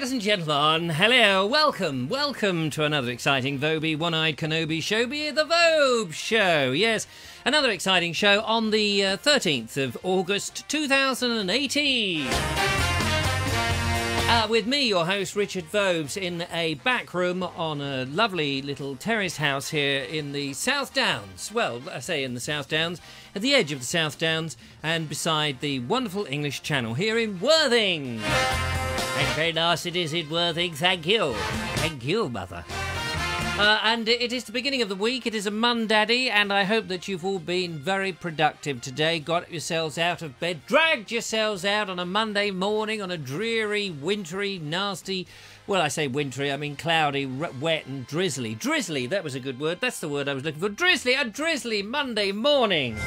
ladies and gentlemen, hello, welcome to another exciting Vobie, One-Eyed Kenobi show, be it the Vobes show. Yes, another exciting show on the 13th of August 2018. With me, your host, Richard Vobes, in a back room on a lovely little terrace house here in the South Downs. Well, I say in the South Downs, at the edge of the South Downs, and beside the wonderful English Channel here in Worthing. And very nice it is in Worthing, thank you. Thank you, Mother. And it is the beginning of the week, it is a Mondaddy, and I hope that you've all been very productive today, got yourselves out of bed, dragged yourselves out on a Monday morning on a dreary, wintry, nasty, well, I say wintry, I mean cloudy, wet and drizzly. Drizzly, that was a good word, that's the word I was looking for. Drizzly, a drizzly Monday morning.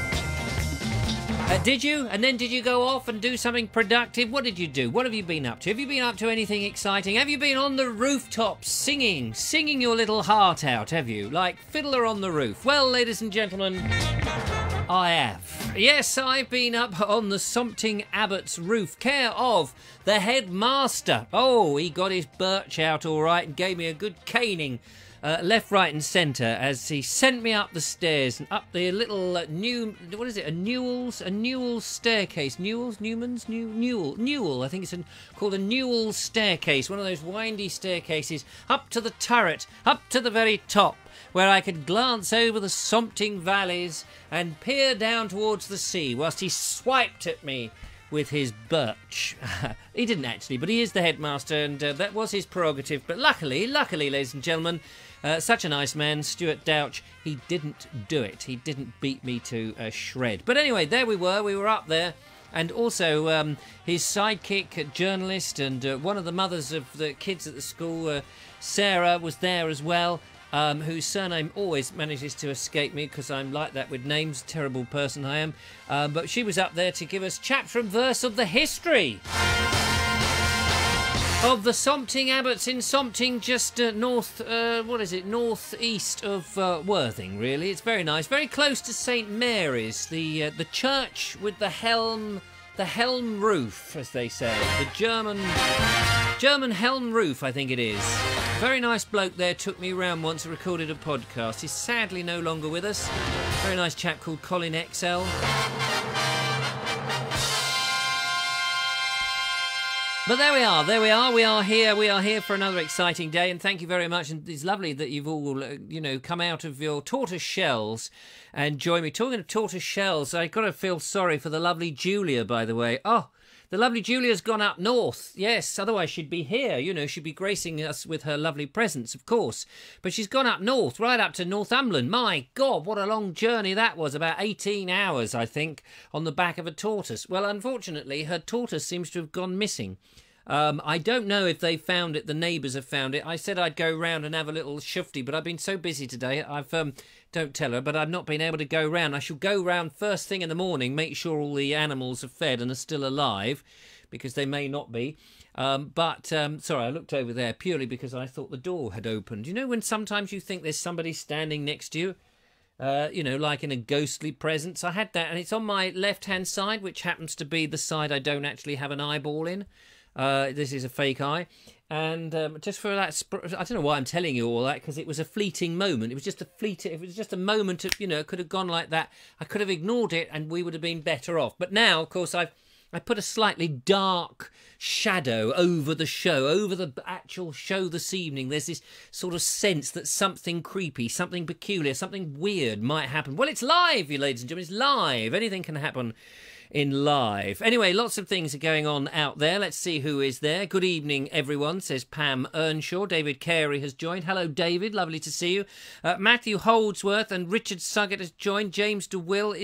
Did you? And then did you go off and do something productive? What did you do? What have you been up to? Have you been up to anything exciting? Have you been on the rooftops singing your little heart out, have you? Like Fiddler on the Roof. Well, ladies and gentlemen, I have. Yes, I've been up on the Sompting Abbott's roof, care of the headmaster. Oh, he got his birch out all right and gave me a good caning. Left, right and centre as he sent me up the stairs and up the little Newell staircase. Newell, I think it's called a Newell staircase, one of those windy staircases, up to the turret, up to the very top, where I could glance over the Sompting valleys and peer down towards the sea whilst he swiped at me with his birch. He didn't actually, but he is the headmaster, and that was his prerogative. But luckily, ladies and gentlemen, such a nice man, Stuart Douch, he didn't do it. He didn't beat me to a shred. But anyway, there we were up there. And also his sidekick, journalist, and one of the mothers of the kids at the school, Sarah, was there as well. Whose surname always manages to escape me because I'm like that with names, terrible person I am. But she was up there to give us chapter and verse of the history of the Sompting Abbots in Sompting, just northeast of Worthing, really. It's very nice, very close to St Mary's, the church with the helm roof, as they say, the German helm roof, I think it is. Very nice bloke there, took me around once and recorded a podcast. He's sadly no longer with us. Very nice chap called Colin XL. But there we are here for another exciting day, and thank you very much, and it's lovely that you've all, come out of your tortoise shells and join me. Talking of tortoise shells, I've got to feel sorry for the lovely Julia, by the way. Oh, the lovely Julia's gone up north, yes, otherwise she'd be here, she'd be gracing us with her lovely presence, of course. But she's gone up north, right up to Northumberland. My God, what a long journey that was, about 18 hours, I think, on the back of a tortoise. Well, unfortunately, her tortoise seems to have gone missing. I don't know if they found it, the neighbours have found it. I said I'd go round and have a little shufty, but I've been so busy today, I've, don't tell her, but I've not been able to go round. I shall go round first thing in the morning, make sure all the animals are fed and are still alive, because they may not be. Sorry, I looked over there purely because I thought the door had opened. You know when sometimes you think there's somebody standing next to you? Like in a ghostly presence. I had that, and it's on my left-hand side, which happens to be the side I don't actually have an eyeball in. This is a fake eye, and just for that, I don't know why I'm telling you all that, because it was a fleeting moment. It was just a moment of, it could have gone like that. I could have ignored it, and we would have been better off. But now, of course, I put a slightly dark shadow over the show, over the actual show this evening. There's this sort of sense that something creepy, something peculiar, something weird might happen. Well, it's live, you ladies and gentlemen. It's live. Anything can happen in live. Anyway, lots of things are going on out there. Let's see who is there. Good evening, everyone, says Pam Earnshaw. David Carey has joined. Hello, David. Lovely to see you. Matthew Holdsworth and Richard Suggett has joined. James DeWill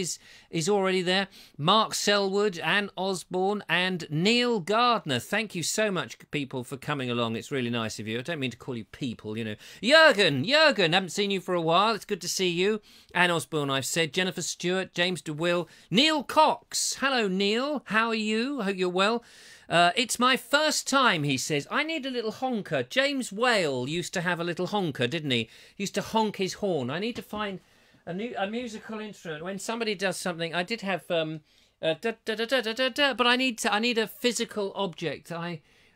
is already there. Mark Selwood, Anne Osborne, and Neil Gardner. Thank you so much, people, for coming along. It's really nice of you. I don't mean to call you people, Jurgen, haven't seen you for a while. It's good to see you. Anne Osborne, I've said. Jennifer Stewart, James DeWill, Neil Cox. Hello, Neil. How are you? I hope you're well. It's my first time, he says. I need a little honker. James Whale used to have a little honker, didn't he? He used to honk his horn. I need to find a musical instrument. When somebody does something, I did have but I need a physical object.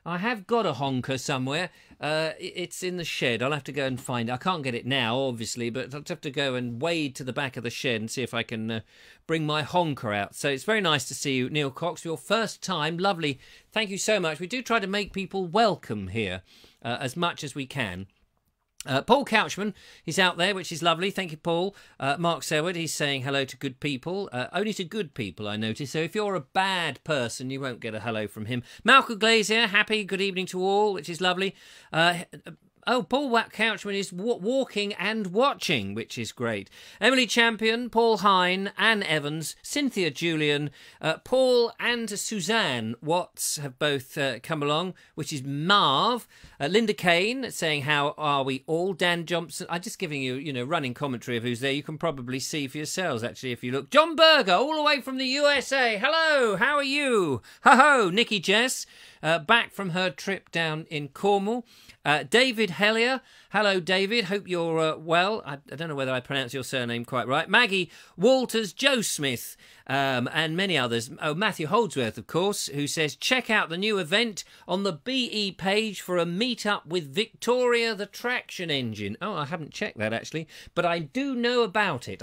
I have got a honker somewhere. It's in the shed. I'll have to go and find it. I can't get it now, obviously, but I'll have to go and wade to the back of the shed and see if I can bring my honker out. So it's very nice to see you, Neil Cox, your first time. Lovely. Thank you so much. We do try to make people welcome here as much as we can. Paul Couchman, he's out there, which is lovely. Thank you, Paul. Mark Seward, he's saying hello to good people. Only to good people, I notice. So if you're a bad person, you won't get a hello from him. Malcolm Glazier, happy good evening to all, which is lovely. Paul Couchman is walking and watching, which is great. Emily Champion, Paul Hine, Anne Evans, Cynthia Julian, Paul and Suzanne Watts have both come along, which is Marv. Linda Kane saying, how are we all? Dan Johnson, I'm just giving you, running commentary of who's there. You can probably see for yourselves, actually, if you look. John Berger, all the way from the USA. Hello, how are you? Ho-ho, Nikki Jess, back from her trip down in Cornwall. David Hellier, hello David, hope you're well. I don't know whether I pronounce your surname quite right. Maggie Walters, Joe Smith, and many others. Oh, Matthew Holdsworth, of course, who says, check out the new event on the BE page for a meet-up with Victoria the Traction Engine. Oh, I haven't checked that, actually, but I do know about it.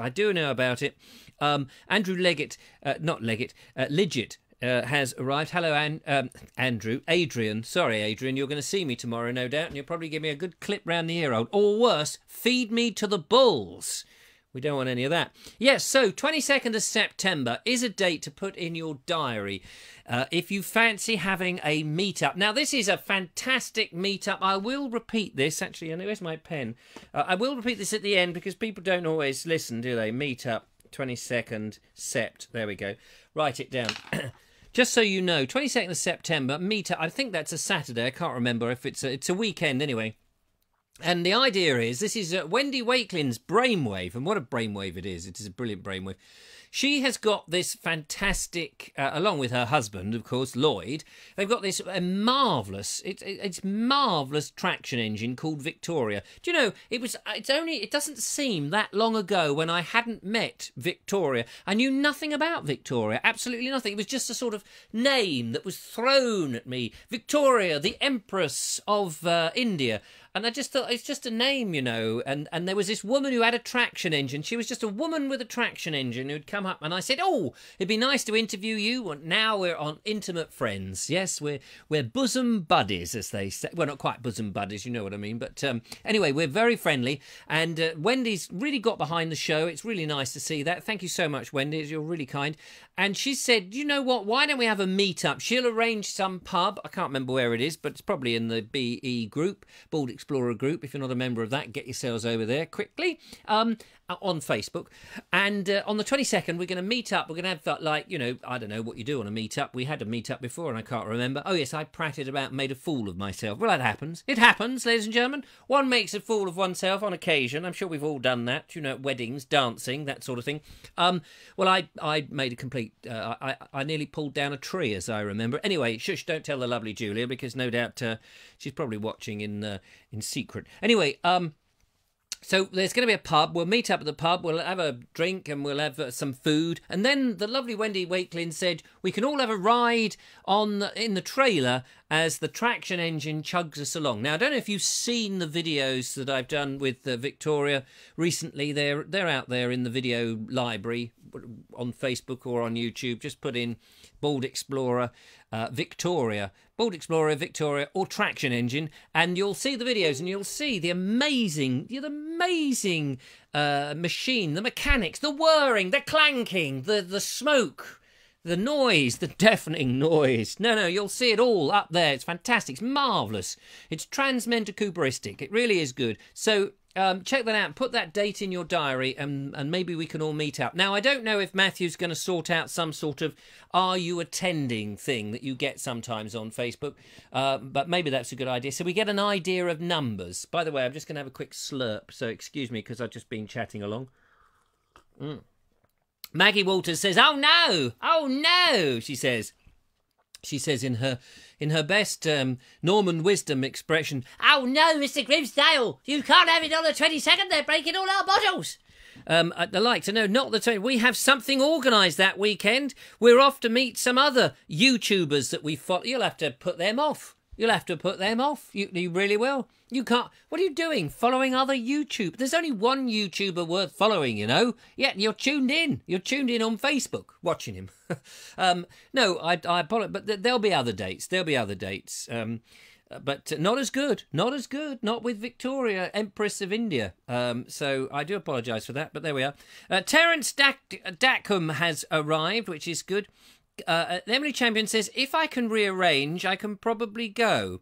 Andrew Leggett, Lidgett, has arrived. Hello, Andrew. Adrian. Sorry, Adrian. You're going to see me tomorrow, no doubt, and you'll probably give me a good clip round the ear hole. Or worse, feed me to the bulls. We don't want any of that. Yes, so 22nd of September is a date to put in your diary if you fancy having a meet-up. Now, this is a fantastic meet-up. I will repeat this. Actually, where's my pen? I will repeat this at the end because people don't always listen, do they? Meet-up, 22nd Sept. There we go. Write it down. Just so you know, 22nd of September, meet-up. I think that's a Saturday. I can't remember if it's a weekend anyway. And the idea is, this is Wendy Wakelin's brainwave. And what a brainwave it is. It is a brilliant brainwave. She has got this fantastic, along with her husband, of course, Lloyd, they've got this marvellous, it's marvellous traction engine called Victoria. Do you know, it doesn't seem that long ago when I hadn't met Victoria. I knew nothing about Victoria, absolutely nothing. It was just a sort of name that was thrown at me. Victoria, the Empress of India. And I just thought, it's just a name, and there was this woman who had a traction engine. She was just a woman with a traction engine who'd come up, and I said, oh, it'd be nice to interview you. And now we're on intimate friends. Yes, we're bosom buddies, as they say. Well, not quite bosom buddies, you know what I mean. But anyway, we're very friendly. And Wendy's really got behind the show. It's really nice to see that. Thank you so much, Wendy. You're really kind. And she said, you know what, why don't we have a meet-up? She'll arrange some pub. I can't remember where it is, but it's probably in the BE group, Bald Explorer group. If you're not a member of that, get yourselves over there quickly on Facebook. And on the 22nd, we're going to meet up. We're going to have, I don't know what you do on a meet-up. We had a meet-up before, and I can't remember. Oh, yes, I pratted about, made a fool of myself. Well, that happens. It happens, ladies and gentlemen. One makes a fool of oneself on occasion. I'm sure we've all done that, at weddings, dancing, that sort of thing. Well, I made a complete... I nearly pulled down a tree, as I remember. Anyway, shush, don't tell the lovely Julia, because no doubt she's probably watching in secret. Anyway, so there's going to be a pub. We'll meet up at the pub. We'll have a drink and we'll have some food. And then the lovely Wendy Wakelin said we can all have a ride in the trailer as the traction engine chugs us along. Now, I don't know if you've seen the videos that I've done with Victoria recently. They're out there in the video library on Facebook or on YouTube. Just put in Bald Explorer Victoria. Bald Explorer Victoria or traction engine, and you'll see the videos and you'll see the amazing machine, the mechanics, the whirring, the clanking, the smoke, the noise, the deafening noise. No, you'll see it all up there. It's fantastic. It's marvellous. It's Transmentor Cooperistic. It really is good. So check that out. Put that date in your diary and maybe we can all meet up. Now, I don't know if Matthew's going to sort out some sort of are you attending thing that you get sometimes on Facebook, but maybe that's a good idea. So we get an idea of numbers. By the way, I'm just going to have a quick slurp, so excuse me because I've just been chatting along. Maggie Walters says, oh no, she says in her best Norman wisdom expression, oh no, Mr. Grimsdale, you can't have it on the 22nd, they're breaking all our bottles. I'd like to know, not the 20th, we have something organised that weekend. We're off to meet some other YouTubers that we follow. You'll have to put them off. You'll have to put them off. You really will. You can't. What are you doing? Following other YouTube? There's only one YouTuber worth following, you know. Yeah, you're tuned in. You're tuned in on Facebook, watching him. No, I apologize, but there'll be other dates. There'll be other dates. But not as good. Not as good. Not with Victoria, Empress of India. So I do apologise for that, but there we are. Terence Dackham has arrived, which is good. Emily Champion says, if I can rearrange, I can probably go.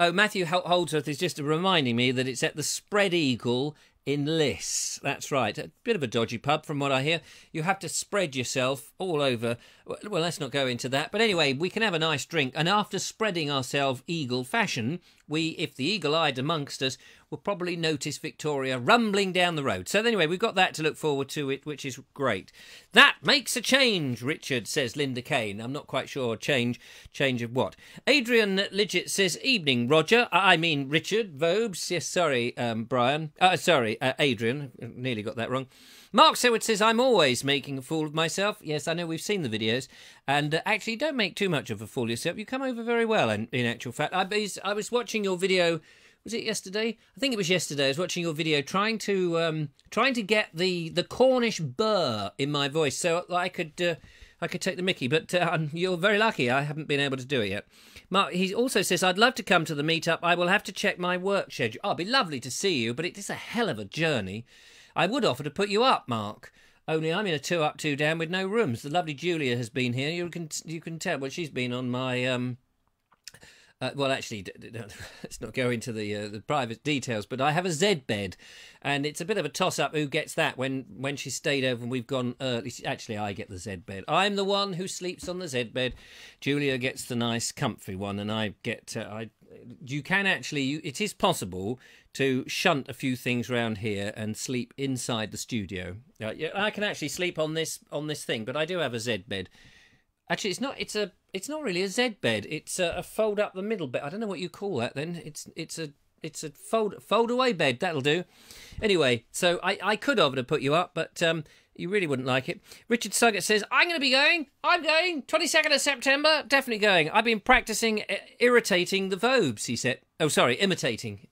Oh, Matthew Holdsworth is just reminding me that it's at the Spread Eagle in Liss. That's right. A bit of a dodgy pub from what I hear. You have to spread yourself all over. Well, let's not go into that. But anyway, we can have a nice drink. And after spreading ourselves eagle fashion, if the eagle-eyed amongst us, will probably notice Victoria rumbling down the road. So anyway, we've got that to look forward to, which is great. That makes a change, Richard, says Linda Kane. I'm not quite sure. Change of what? Adrian Lidgett says, evening, Roger. I mean, Richard. Vobes. Yes, sorry, Brian. Sorry, Adrian. Nearly got that wrong. Mark Seward says, I'm always making a fool of myself. Yes, I know, we've seen the videos. And actually, don't make too much of a fool of yourself. You come over very well, in actual fact. I was watching your video. Was it yesterday? I think it was yesterday. I was watching your video trying to get the Cornish burr in my voice so I could take the mickey. But you're very lucky. I haven't been able to do it yet. Mark, he also says, I'd love to come to the meetup. I will have to check my work schedule. Oh, it'd be lovely to see you, but it is a hell of a journey. I would offer to put you up, Mark. Only I'm in a 2 up, 2 down with no rooms. The lovely Julia has been here. You can tell. Well, she's been on my well, actually, let's not go into the private details, but I have a Z bed, and it's a bit of a toss-up who gets that when she stayed over and we've gone early. Actually, I get the Z bed. I'm the one who sleeps on the Z bed. Julia gets the nice, comfy one, and I get... you can actually... It is possible to shunt a few things around here and sleep inside the studio. I can actually sleep on this thing, but I do have a Z bed. Actually, it's not really a Z bed. It's a fold up the middle bed. I don't know what you call that then. It's a fold away bed. That'll do. Anyway, so I could offer to put you up, but you really wouldn't like it. Richard Suggett says, I'm going to be going. I'm going. 22nd of September. Definitely going. I've been practicing irritating the Vobes, he said. Oh, sorry, imitating,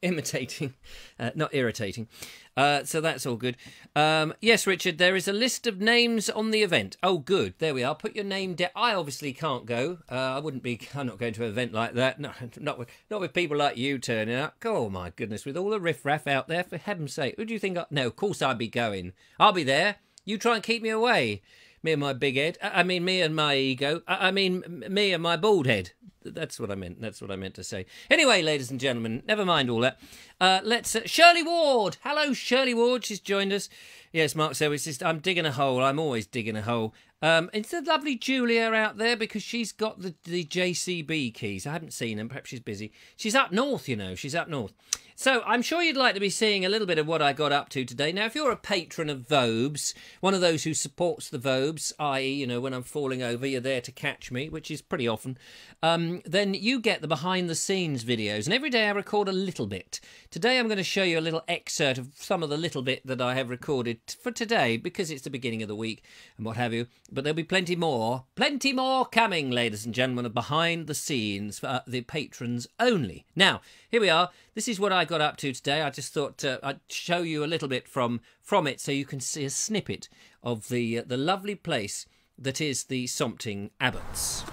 not irritating. So that's all good. Yes, Richard, there is a list of names on the event. Oh, good. There we are. Put your name down. I obviously can't go. I'm not going to an event like that. No, not with people like you turning up. Oh, my goodness, with all the riffraff out there, for heaven's sake. Who do you think? No, of course I'd be going. I'll be there. You try and keep me away. Me and my big head. I mean, me and my ego. I mean, me and my bald head. That's what I meant. That's what I meant to say. Anyway, ladies and gentlemen, never mind all that. Let's... Shirley Ward. Hello, Shirley Ward. She's joined us. Yes, Mark says, I'm digging a hole. I'm always digging a hole. It's the lovely Julia out there because she's got the JCB keys. I haven't seen them. Perhaps she's busy. She's up north, you know. She's up north. So I'm sure you'd like to be seeing a little bit of what I got up to today. Now, if you're a patron of Vobes, one of those who supports the Vobes, i.e., you know, when I'm falling over, you're there to catch me, which is pretty often, then you get the behind-the-scenes videos. And every day I record a little bit. Today I'm going to show you a little excerpt of some of the little bit that I have recorded for today, because it's the beginning of the week and what have you. But there'll be plenty more coming, ladies and gentlemen, of behind the scenes for the patrons only. Now, here we are. This is what I got up to today. I just thought I'd show you a little bit from it so you can see a snippet of the lovely place that is the Sompting Abbots.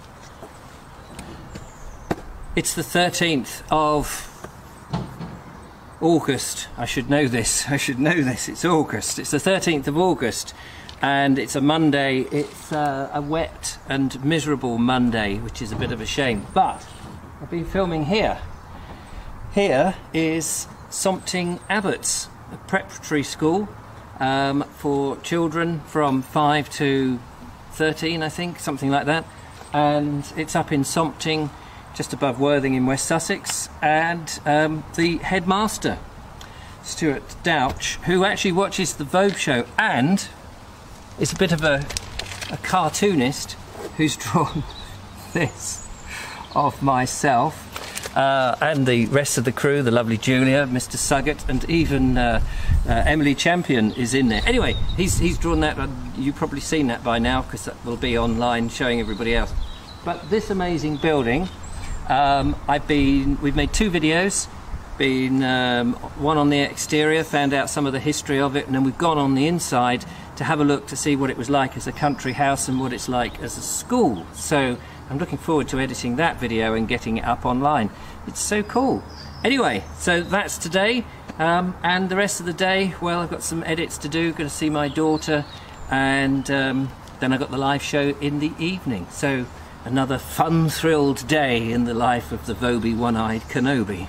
It's the 13th of August. I should know this. It's August. It's the 13th of August. And it's a Monday. It's a wet and miserable Monday, which is a bit of a shame. But I've been filming here. Here is Sompting Abbots, a preparatory school for children from 5 to 13, I think, something like that. And it's up in Sompting, just above Worthing in West Sussex. And the headmaster, Stuart Douch, who actually watches the Vogue show and is a bit of a cartoonist who's drawn this of myself. And the rest of the crew, the lovely Julia, Mr. Suggett, and even Emily Champion is in there. Anyway, he's drawn that. You've probably seen that by now because that will be online showing everybody else. But this amazing building, We've made 2 videos. One on the exterior, found out some of the history of it, and then we've gone on the inside to have a look to see what it was like as a country house and what it's like as a school. So I'm looking forward to editing that video and getting it up online. It's so cool. Anyway, so that's today, and the rest of the day, well, I've got some edits to do, going to see my daughter, and then I've got the live show in the evening. So another fun-thrilled day in the life of the Vobie One-Eyed Kenobi.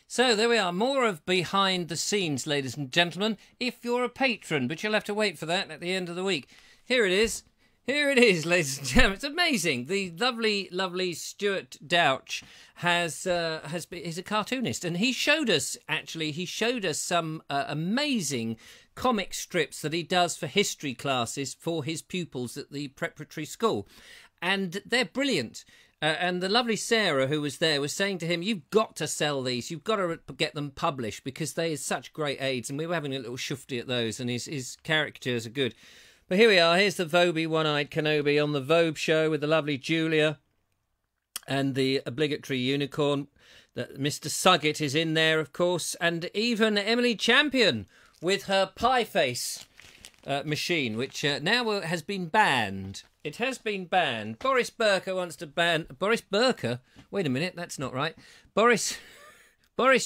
So there we are, more of behind the scenes, ladies and gentlemen, if you're a patron, but you'll have to wait for that at the end of the week. Here it is. Here it is, ladies and gentlemen. It's amazing. The lovely, lovely Stuart Douch is a cartoonist, and he showed us some amazing comic strips that he does for history classes for his pupils at the preparatory school, and they're brilliant. And the lovely Sarah, who was there, was saying to him, you've got to sell these. You've got to get them published because they are such great aids. And we were having a little shufty at those, and his caricatures are good. But here we are. Here's the Vobie One-Eyed Kenobi on the Vobe show with the lovely Julia and the obligatory unicorn. Mr. Suggett is in there, of course. And even Emily Champion with her pie face machine, which now has been banned. It has been banned. Boris Burker wants to ban... Boris Burker? Wait a minute, that's not right. Boris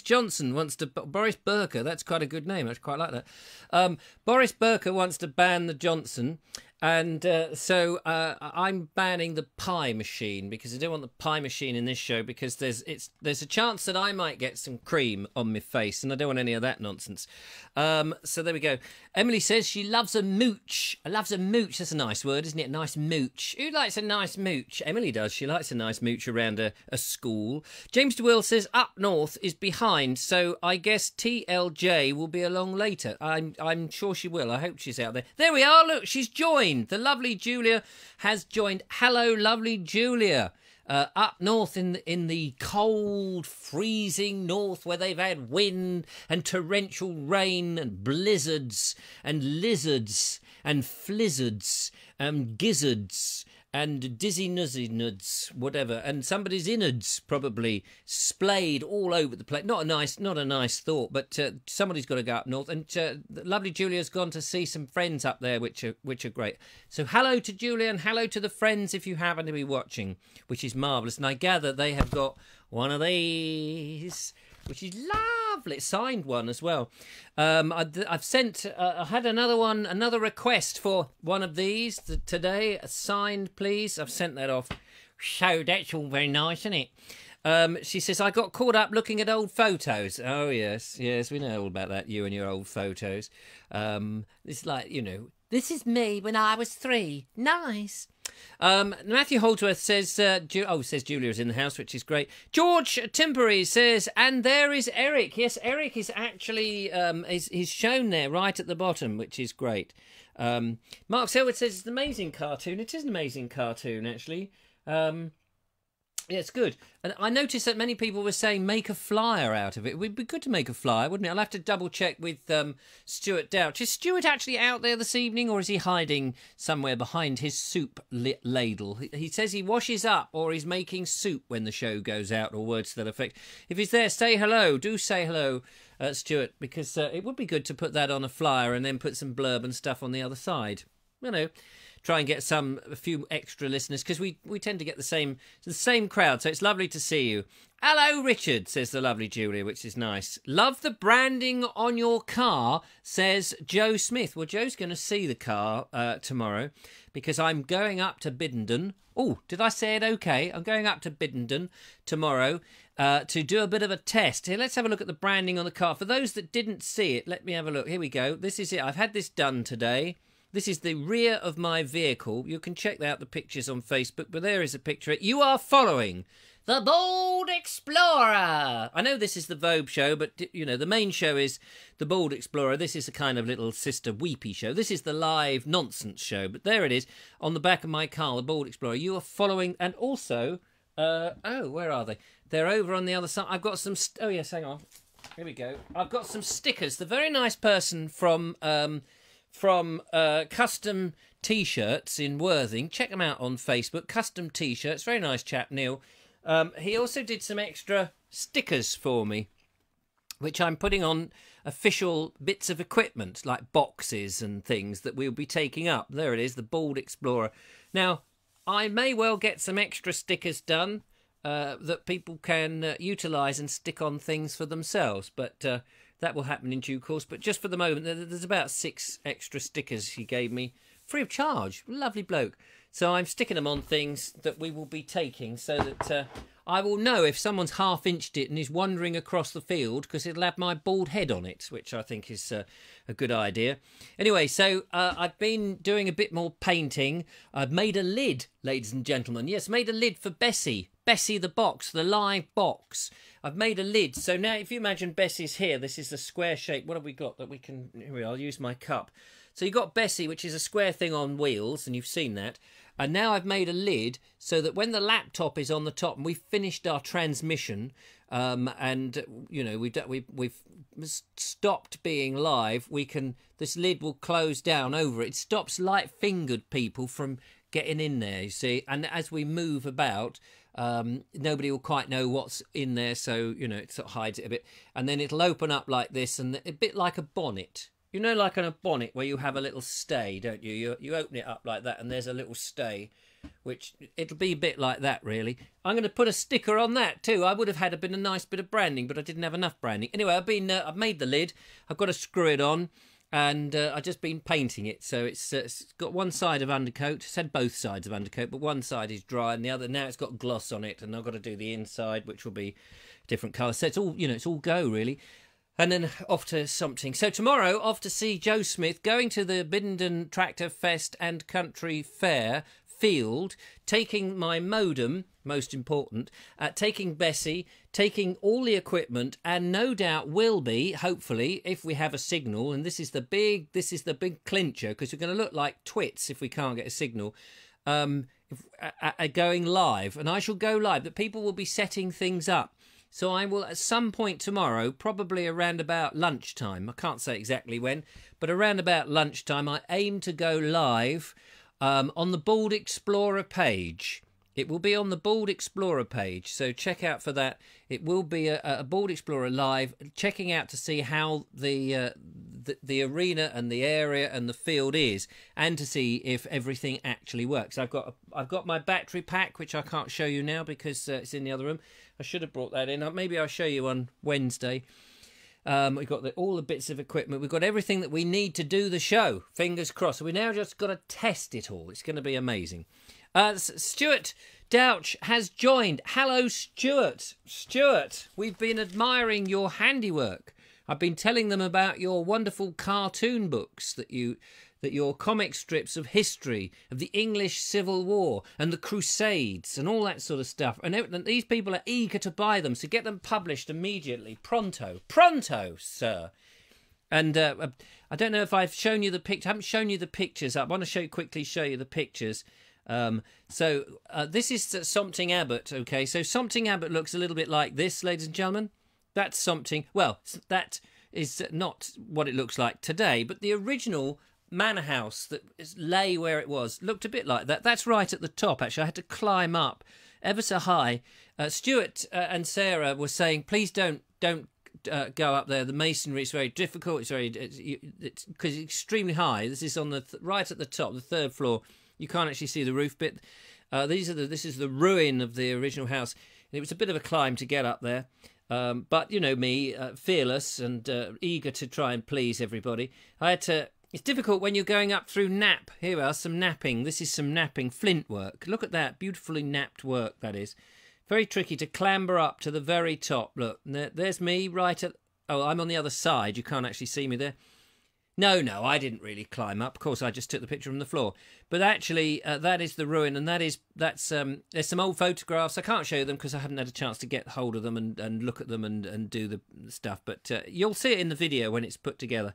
Johnson wants to... Boris Burker, that's quite a good name. I quite like that. Boris Burker wants to ban the Johnson. And so I'm banning the pie machine because I don't want the pie machine in this show because there's a chance that I might get some cream on my face and I don't want any of that nonsense. So there we go. Emily says she loves a mooch. Loves a mooch. That's a nice word, isn't it? A nice mooch. Who likes a nice mooch? Emily does. She likes a nice mooch around a school. James DeWill says up north is behind, so I guess TLJ will be along later. I'm sure she will. I hope she's out there. There we are. Look, she's joined. The lovely Julia has joined. Hello, lovely Julia. Up north in the cold, freezing north where they've had wind and torrential rain and blizzards and lizards and flizzards and gizzards and dizzy nuzzy nuds, whatever, and somebody's innards probably splayed all over the place. Not a nice thought, but somebody's got to go up north. And lovely Julia's gone to see some friends up there, which are great. So hello to Julia and hello to the friends if you happen to be watching, which is marvellous. And I gather they have got one of these, which is lovely, signed one as well. I've sent, I had another request for one of these today, signed, please. I've sent that off. So that's all very nice, isn't it? She says, I got caught up looking at old photos. Oh, yes, we know all about that, you and your old photos. It's like, you know, this is me when I was 3. Nice. Matthew Holdsworth says, says Julia's in the house, which is great. George Timpery says, and there is Eric. Yes, Eric is actually, he's shown there right at the bottom, which is great. Mark Selwood says it's an amazing cartoon. It is an amazing cartoon, actually. Yeah, it's good. And I noticed that many people were saying make a flyer out of it. It would be good to make a flyer, wouldn't it? I'll have to double check with Stuart Douch. Is Stuart actually out there this evening, or is he hiding somewhere behind his soup ladle? He says he washes up or he's making soup when the show goes out, or words to that effect. If he's there, say hello. Do say hello, Stuart, because it would be good to put that on a flyer and then put some blurb and stuff on the other side. You know, try and get a few extra listeners, because we tend to get the same crowd, so it's lovely to see you. Hello, Richard, says the lovely Julia, which is nice. Love the branding on your car, says Joe Smith. Well, Joe's going to see the car tomorrow, because I'm going up to Biddenden. Oh, did I say it okay? I'm going up to Biddenden tomorrow to do a bit of a test. Here, let's have a look at the branding on the car. For those that didn't see it, let me have a look. Here we go. This is it. I've had this done today. This is the rear of my vehicle. You can check out the pictures on Facebook, but there is a picture. You are following the Bold Explorer. I know this is the Vobe show, but, you know, the main show is the Bold Explorer. This is a kind of little sister weepy show. This is the live nonsense show, but there it is on the back of my car, the Bold Explorer. You are following, and also, oh, where are they? They're over on the other side. I've got some, oh yes, hang on. Here we go. I've got some stickers. The very nice person from from Custom T-shirts in Worthing. Check them out on Facebook. Custom T-shirts. Very nice chap, Neil. He also did some extra stickers for me, which I'm putting on official bits of equipment, like boxes and things that we'll be taking up. There it is, the Bald Explorer. Now, I may well get some extra stickers done that people can utilise and stick on things for themselves, but that will happen in due course. But just for the moment, there's about 6 extra stickers he gave me, free of charge. Lovely bloke. So I'm sticking them on things that we will be taking so that I will know if someone's half-inched it and is wandering across the field, because it'll have my bald head on it, which I think is a good idea. Anyway, so I've been doing a bit more painting. I've made a lid, ladies and gentlemen. Yes, made a lid for Bessie. Bessie the box, the live box. I've made a lid. So now if you imagine Bessie's here, this is the square shape. What have we got that we can... Here we are, I'll use my cup. So you've got Bessie, which is a square thing on wheels, and you've seen that. And now I've made a lid so that when the laptop is on the top and we've finished our transmission, and you know we've stopped being live, this lid will close down over it. It stops light-fingered people from getting in there, you see. And as we move about, nobody will quite know what's in there, so you know it sort of hides it a bit. And then it'll open up like this, and a bit like a bonnet. You know, like on a bonnet where you have a little stay, don't you? You open it up like that and there's a little stay, which it'll be a bit like that, really. I'm going to put a sticker on that too. I would have had a nice bit of branding, but I didn't have enough branding. Anyway, I've made the lid. I've got to screw it on, and I've just been painting it. So it's got one side of undercoat. It's had both sides of undercoat, but one side is dry and the other, now it's got gloss on it, and I've got to do the inside, which will be different colour. So it's all, you know, it's all go, really. And then off to something. So tomorrow, off to see Joe Smith, going to the Bindon Tractor Fest and Country Fair field, taking my modem, most important, taking Bessie, taking all the equipment, and no doubt will be, hopefully, if we have a signal, and this is the big clincher, because we're going to look like twits if we can't get a signal, going live. And I shall go live, that people will be setting things up. So I will, at some point tomorrow, probably around about lunchtime, I can't say exactly when, but around about lunchtime, I aim to go live on the Bald Explorer page. It will be on the Bald Explorer page, so check out for that. It will be a Bald Explorer live, checking out to see how the arena and the area and the field is, and to see if everything actually works. I've got my battery pack, which I can't show you now because it's in the other room. I should have brought that in. Maybe I'll show you on Wednesday. We've got all the bits of equipment. We've got everything that we need to do the show. Fingers crossed. So we now just got to test it all. It's going to be amazing. Stuart Douch has joined. Hello, Stuart. Stuart, we've been admiring your handiwork. I've been telling them about your wonderful cartoon books that your comic strips of history, of the English Civil War and the Crusades and all that sort of stuff. And these people are eager to buy them, so get them published immediately. Pronto. Pronto, sir. And I don't know if I've shown you the picture. I haven't shown you the pictures. I want to quickly show you the pictures. This is Something Abbott, okay? So Something Abbott looks a little bit like this, ladies and gentlemen. That's something... Well, that is not what it looks like today, but the original manor house that lay where it was looked a bit like that. That's right at the top, actually. I had to climb up ever so high. Stuart and Sarah were saying, please don't go up there. The masonry is very difficult. It's because it's extremely high. This is on the right at the top, the 3rd floor. You can't actually see the roof bit. This is the ruin of the original house. It was a bit of a climb to get up there. But you know me, fearless and eager to try and please everybody. I had to. It's difficult when you're going up through nap. Here we are, some napping. This is some napping flint work. Look at that, beautifully napped work that is. Very tricky to clamber up to the very top. Look, there's me right at... Oh, I'm on the other side. You can't actually see me there. No, I didn't really climb up. Of course, I just took the picture from the floor. But actually, that is the ruin, and there's some old photographs. I can't show you them because I haven't had a chance to get hold of them and look at them and do the stuff. But you'll see it in the video when it's put together.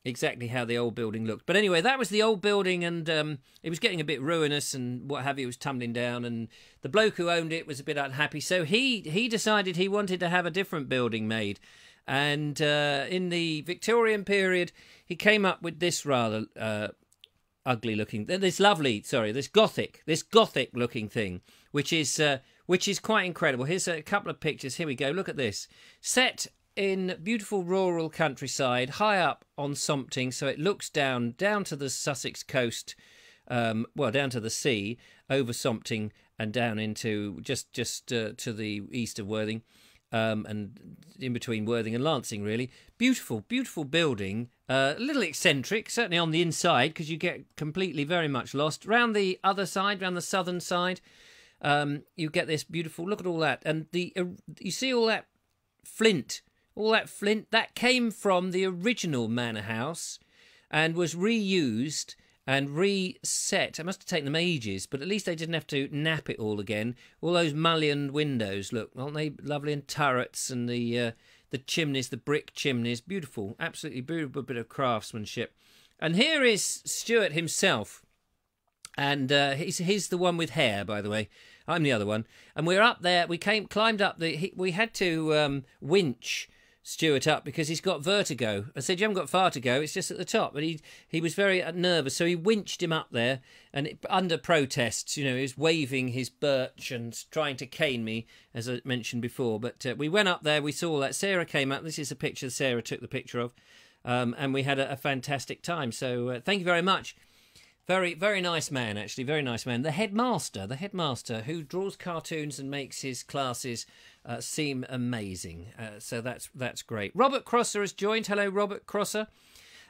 Exactly how the old building looked. But anyway, that was the old building, and it was getting a bit ruinous and what have you. It was tumbling down, and the bloke who owned it was a bit unhappy. So he decided he wanted to have a different building made. And in the Victorian period, he came up with this rather ugly looking, this gothic looking thing, which is quite incredible. Here's a couple of pictures. Here we go. Look at this. Set in beautiful rural countryside, high up on something, so it looks down to the Sussex coast, well, down to the sea, over something, and down into just to the east of Worthing, and in between Worthing and Lancing, really. Beautiful, beautiful building. A little eccentric, certainly on the inside, because you get completely very much lost. Round the other side, round the southern side, you get this beautiful, look at all that. And you see all that flint, that came from the original manor house and was reused and reset. It must have taken them ages, but at least they didn't have to nap it all again. All those mullioned windows, look, aren't they lovely? And turrets, and the chimneys, the brick chimneys, beautiful, absolutely beautiful bit of craftsmanship. And here is Stuart himself, and he's the one with hair, by the way. I'm the other one, and we're up there. We climbed up we had to winch Stuart up because he's got vertigo. I said, you haven't got far to go, it's just at the top. But he was very nervous, so he winched him up there, and under protests, you know, he was waving his birch and trying to cane me, as I mentioned before. But we went up there, we saw that. Sarah came up. This is a picture Sarah took the picture of, and we had a fantastic time. So thank you very much. Very, very nice man, actually, very nice man. The headmaster who draws cartoons and makes his classes seem amazing. So that's great. Robert Crosser has joined. Hello, Robert Crosser.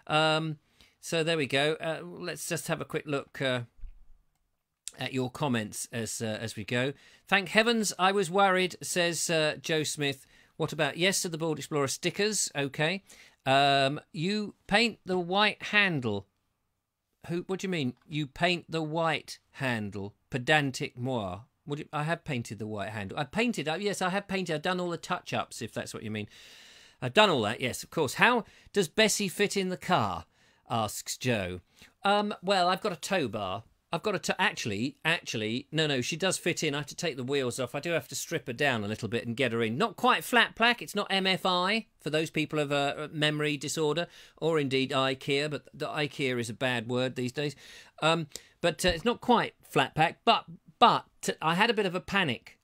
So there we go. Let's just have a quick look at your comments as we go. Thank heavens I was worried, says Joe Smith. What about yes to the Bold Explorer stickers? Okay. You paint the white handle. What do you mean? You paint the white handle? Pedantic moi. I have painted the white handle. Yes, I have painted. I've done all the touch-ups, if that's what you mean. I've done all that, yes, of course. How does Bessie fit in the car? Asks Joe. Well, I've got a tow bar. I've got to actually, no, she does fit in. I have to take the wheels off. I do have to strip her down a little bit and get her in. Not quite flat pack. It's not MFI for those people of a memory disorder, or indeed IKEA, but the IKEA is a bad word these days. But it's not quite flat pack. But I had a bit of a panic.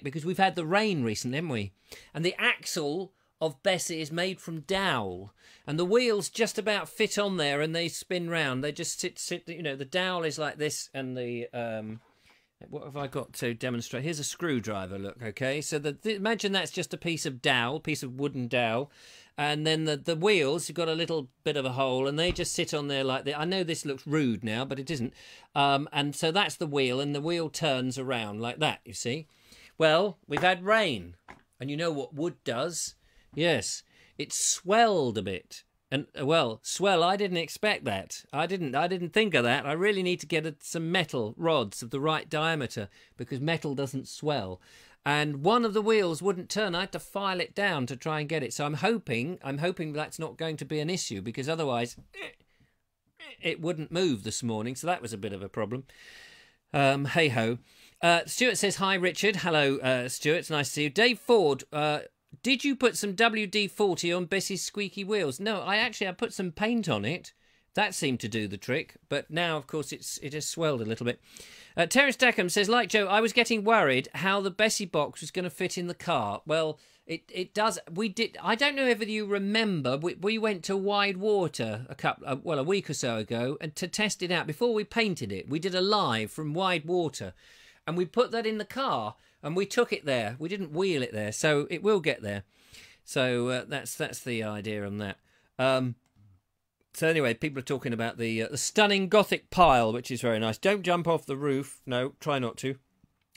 Because we've had the rain recently, haven't we? And the axle of Bessie is made from dowel, and the wheels just about fit on there, and they spin round. They just sit. You know, the dowel is like this, and the what have I got to demonstrate? Here's a screwdriver. Look, okay. So imagine that's just a piece of wooden dowel, and then the wheels. You've got a little bit of a hole, and they just sit on there like that. I know this looks rude now, but it isn't. And so that's the wheel, and the wheel turns around like that. You see. Well, we've had rain, and you know what wood does. Yes, it swelled a bit. And, well, swell, I didn't expect that. I didn't think of that. I really need to get some metal rods of the right diameter, because metal doesn't swell. And one of the wheels wouldn't turn. I had to file it down to try and get it. So I'm hoping that's not going to be an issue, because otherwise it wouldn't move this morning. So that was a bit of a problem. Hey-ho. Stuart says, hi, Richard. Hello, Stuart. It's nice to see you. Dave Ford, did you put some WD-40 on Bessie's squeaky wheels? No, I put some paint on it. That seemed to do the trick. But now, of course, it has swelled a little bit. Terence Dackham says, like Joe, I was getting worried how the Bessie box was going to fit in the car. Well, it does. We did. I don't know if you remember. We went to Wide Water a week or so ago, and to test it out before we painted it. We did a live from Wide Water, and we put that in the car. And we took it there. We didn't wheel it there, so it will get there. So that's the idea on that. So anyway, people are talking about the stunning Gothic pile, which is very nice. Don't jump off the roof. No, try not to.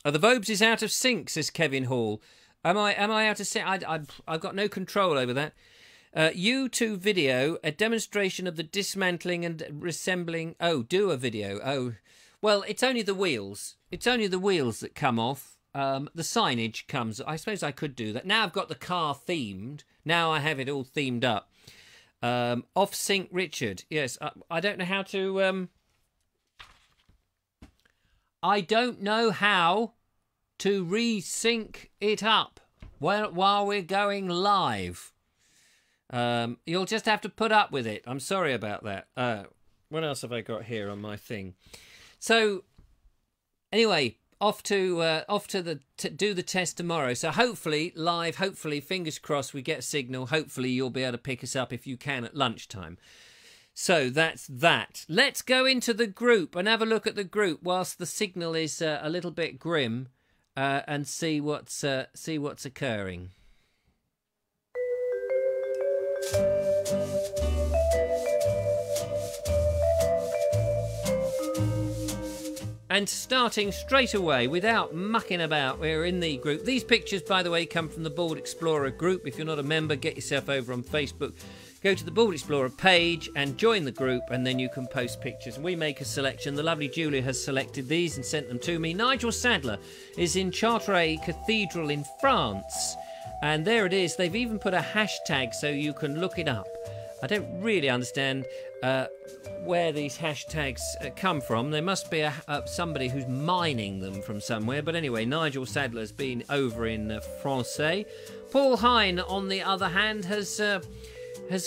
The Vobes is out of sync, says Kevin Hall. Am I out of sync? I've got no control over that. YouTube video, a demonstration of the dismantling and reassembling. Oh, do a video. Oh, well, it's only the wheels. It's only the wheels that come off. The signage comes. I suppose I could do that. Now I've got the car themed. Now I have it all themed up. Off sync Richard. Yes, I don't know how to. I don't know how to resync it up while we're going live. You'll just have to put up with it. I'm sorry about that. What else have I got here on my thing? So, anyway, off to do the test tomorrow. So hopefully live. Hopefully, fingers crossed, we get a signal. Hopefully, you'll be able to pick us up if you can at lunchtime. So that's that. Let's go into the group and have a look at the group whilst the signal is a little bit grim, and see what's occurring. And starting straight away, without mucking about, we're in the group. These pictures, by the way, come from the Bald Explorer group. If you're not a member, get yourself over on Facebook. Go to the Bald Explorer page and join the group, and then you can post pictures. And we make a selection. The lovely Julia has selected these and sent them to me. Nigel Sadler is in Chartres Cathedral in France. And there it is. They've even put a hashtag so you can look it up. I don't really understand where these hashtags come from. There must be somebody who's mining them from somewhere. But anyway, Nigel Sadler's been over in Francais. Paul Hine, on the other hand, has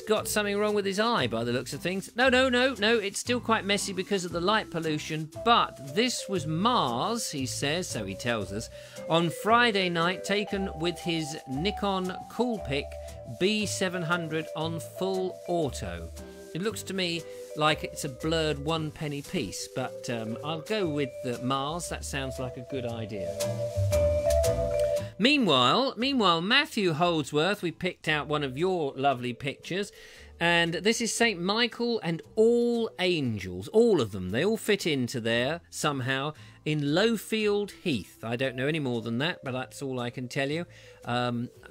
got something wrong with his eye by the looks of things. No, it's still quite messy because of the light pollution, but this was Mars, he says, so he tells us, on Friday night, taken with his Nikon Coolpix B700 on full auto. It looks to me like it's a blurred 1p piece, but I'll go with Mars. That sounds like a good idea. Meanwhile, Matthew Holdsworth, we picked out one of your lovely pictures, and this is St. Michael and all angels, all of them. They all fit into there somehow in Lowfield Heath. I don't know any more than that, but that's all I can tell you.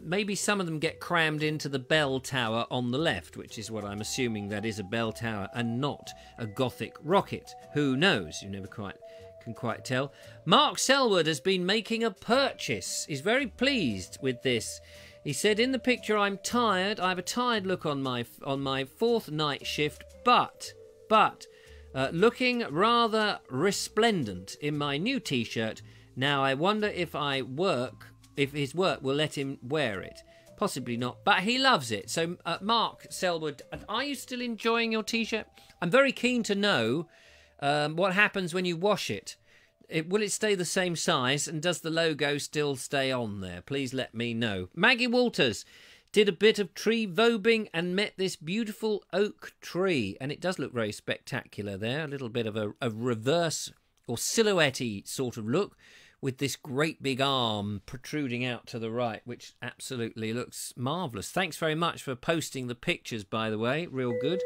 Maybe some of them get crammed into the bell tower on the left, which is what I'm assuming that is a bell tower and not a Gothic rocket. Who knows? You never can quite tell. Mark Selwood has been making a purchase. He's very pleased with this. He said, in the picture, I'm tired. I have a tired look on my fourth night shift, but looking rather resplendent in my new t-shirt. Now I wonder if his work will let him wear it. Possibly not, but he loves it. So Mark Selwood, are you still enjoying your t-shirt? I'm very keen to know what happens when you wash it. Will it stay the same size, and does the logo still stay on there? Please let me know. Maggie Walters did a bit of tree vobing and met this beautiful oak tree, and it does look very spectacular there. A little bit of a reverse or silhouette-y sort of look with this great big arm protruding out to the right, which absolutely looks marvellous. Thanks very much for posting the pictures, by the way. Real good.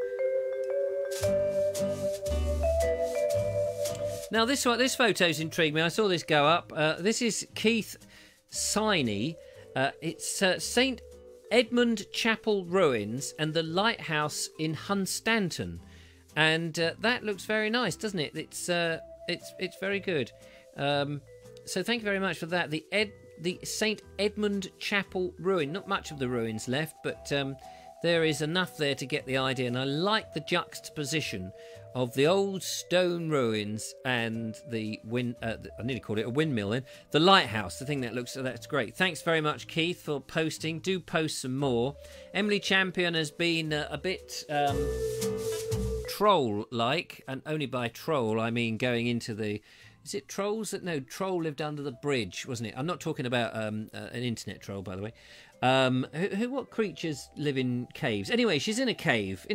Now, this photo's intrigued me. I saw this go up. This is Keith Siney. It's St. Edmund Chapel Ruins and the lighthouse in Hunstanton. And that looks very nice, doesn't it? It's very good. So thank you very much for that. The St. Edmund Chapel ruin. Not much of the ruins left, but there is enough there to get the idea. And I like the juxtaposition of the old stone ruins and I nearly called it a windmill then. The lighthouse, the thing that's great. Thanks very much, Keith, for posting. Do post some more. Emily Champion has been a bit troll-like, and only by troll I mean going into the... Is it trolls? No, troll lived under the bridge, wasn't it? I'm not talking about an internet troll, by the way. What creatures live in caves? Anyway, she's in a cave.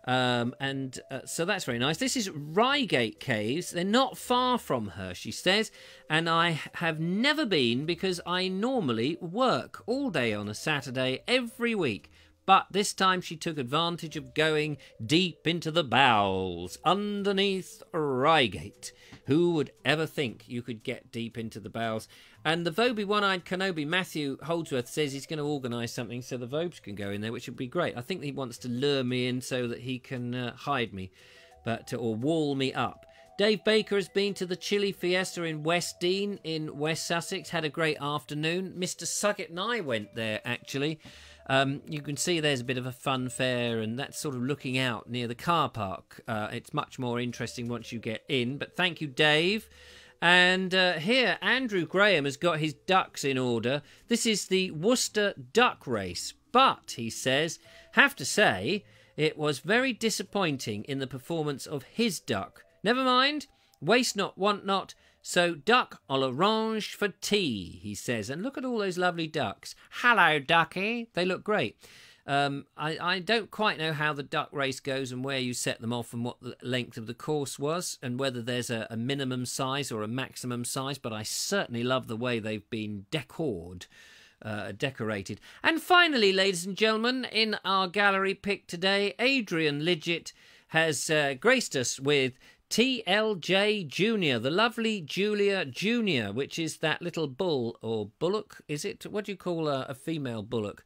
So that's very nice. This is Reigate Caves. They're not far from her, she says, and I have never been because I normally work all day on a Saturday every week. But this time she took advantage of going deep into the bowels underneath Reigate. Who would ever think you could get deep into the bowels? And the Vobie One-Eyed Kenobi, Matthew Holdsworth, says he's going to organise something so the Vobes can go in there, which would be great. I think he wants to lure me in so that he can hide me, or wall me up. Dave Baker has been to the Chili Fiesta in West Dean in West Sussex, had a great afternoon. Mr. Suggett and I went there, actually. You can see there's a bit of a fun fair, and that's sort of looking out near the car park. It's much more interesting once you get in, but thank you, Dave. And here, Andrew Graham has got his ducks in order. This is the Worcester Duck Race. But, he says, have to say, it was very disappointing in the performance of his duck. Never mind, waste not, want not, so duck à l'orange for tea, he says. And look at all those lovely ducks. Hello, ducky. They look great. I don't quite know how the duck race goes and where you set them off and what the length of the course was and whether there's a minimum size or a maximum size, but I certainly love the way they've been decorated. And finally, ladies and gentlemen, in our gallery pick today, Adrian Lidgett has graced us with TLJ Junior, the lovely Julia Junior, which is that little bull or bullock, is it? What do you call a female bullock?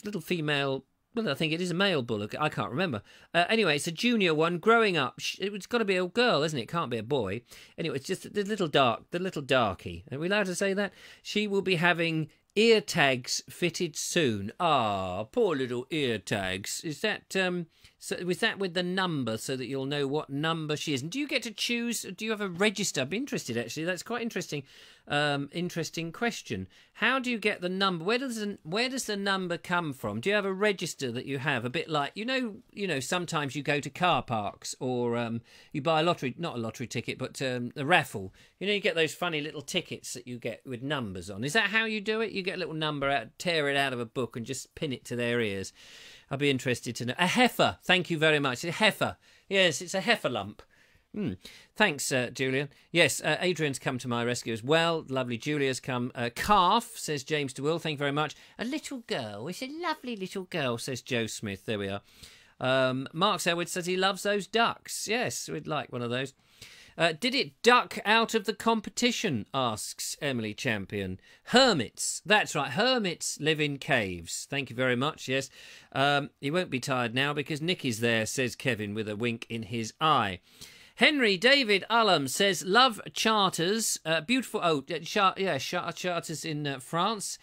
Little female, well, I think it is a male bullock. I can't remember. Anyway, it's a junior one growing up. It's got to be a girl, isn't it? It can't be a boy. Anyway, it's just the little darky. Are we allowed to say that? She will be having ear tags fitted soon. Ah, poor little ear tags. Is that so? Was that with the number so that you'll know what number she is? And do you get to choose? Do you have a register? I'd be interested actually. That's quite interesting. Interesting question. How do you get the number? Where does the number come from? Do you have a register that you have? A bit like you know. Sometimes you go to car parks or you buy not a lottery ticket, but a raffle. You get those funny little tickets that you get with numbers on. Is that how you do it? You get a little number out, tear it out of a book, and just pin it to their ears. I'd be interested to know. A heifer. Thank you very much. A heifer. Yes, it's a heifer lump. Thanks, Julian. Yes, Adrian's come to my rescue as well. Lovely Julia's come. Calf, says James DeWill. Thank you very much. A little girl. It's a lovely little girl, says Joe Smith. There we are. Mark Selwood says he loves those ducks. Yes, we'd like one of those. Did it duck out of the competition, asks Emily Champion. Hermits. That's right. Hermits live in caves. Thank you very much. Yes. He won't be tired now because Nick is there, says Kevin with a wink in his eye. Henry David Ullum says, love charters. Beautiful. Oh, charters in France,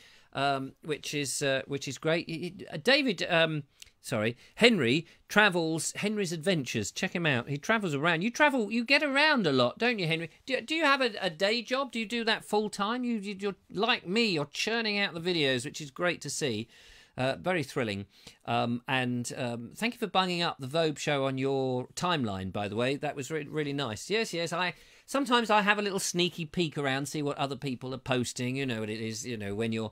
which is great. Henry travels, Henry's Adventures. Check him out. He travels around. You get around a lot, don't you, Henry? Do you have a day job? Do you do that full time? You're like me, you're churning out the videos, which is great to see. Very thrilling. And thank you for bunging up the Vobes show on your timeline, by the way. That was really nice. Yes. Sometimes I have a little sneaky peek around, see what other people are posting. You know what it is, when you're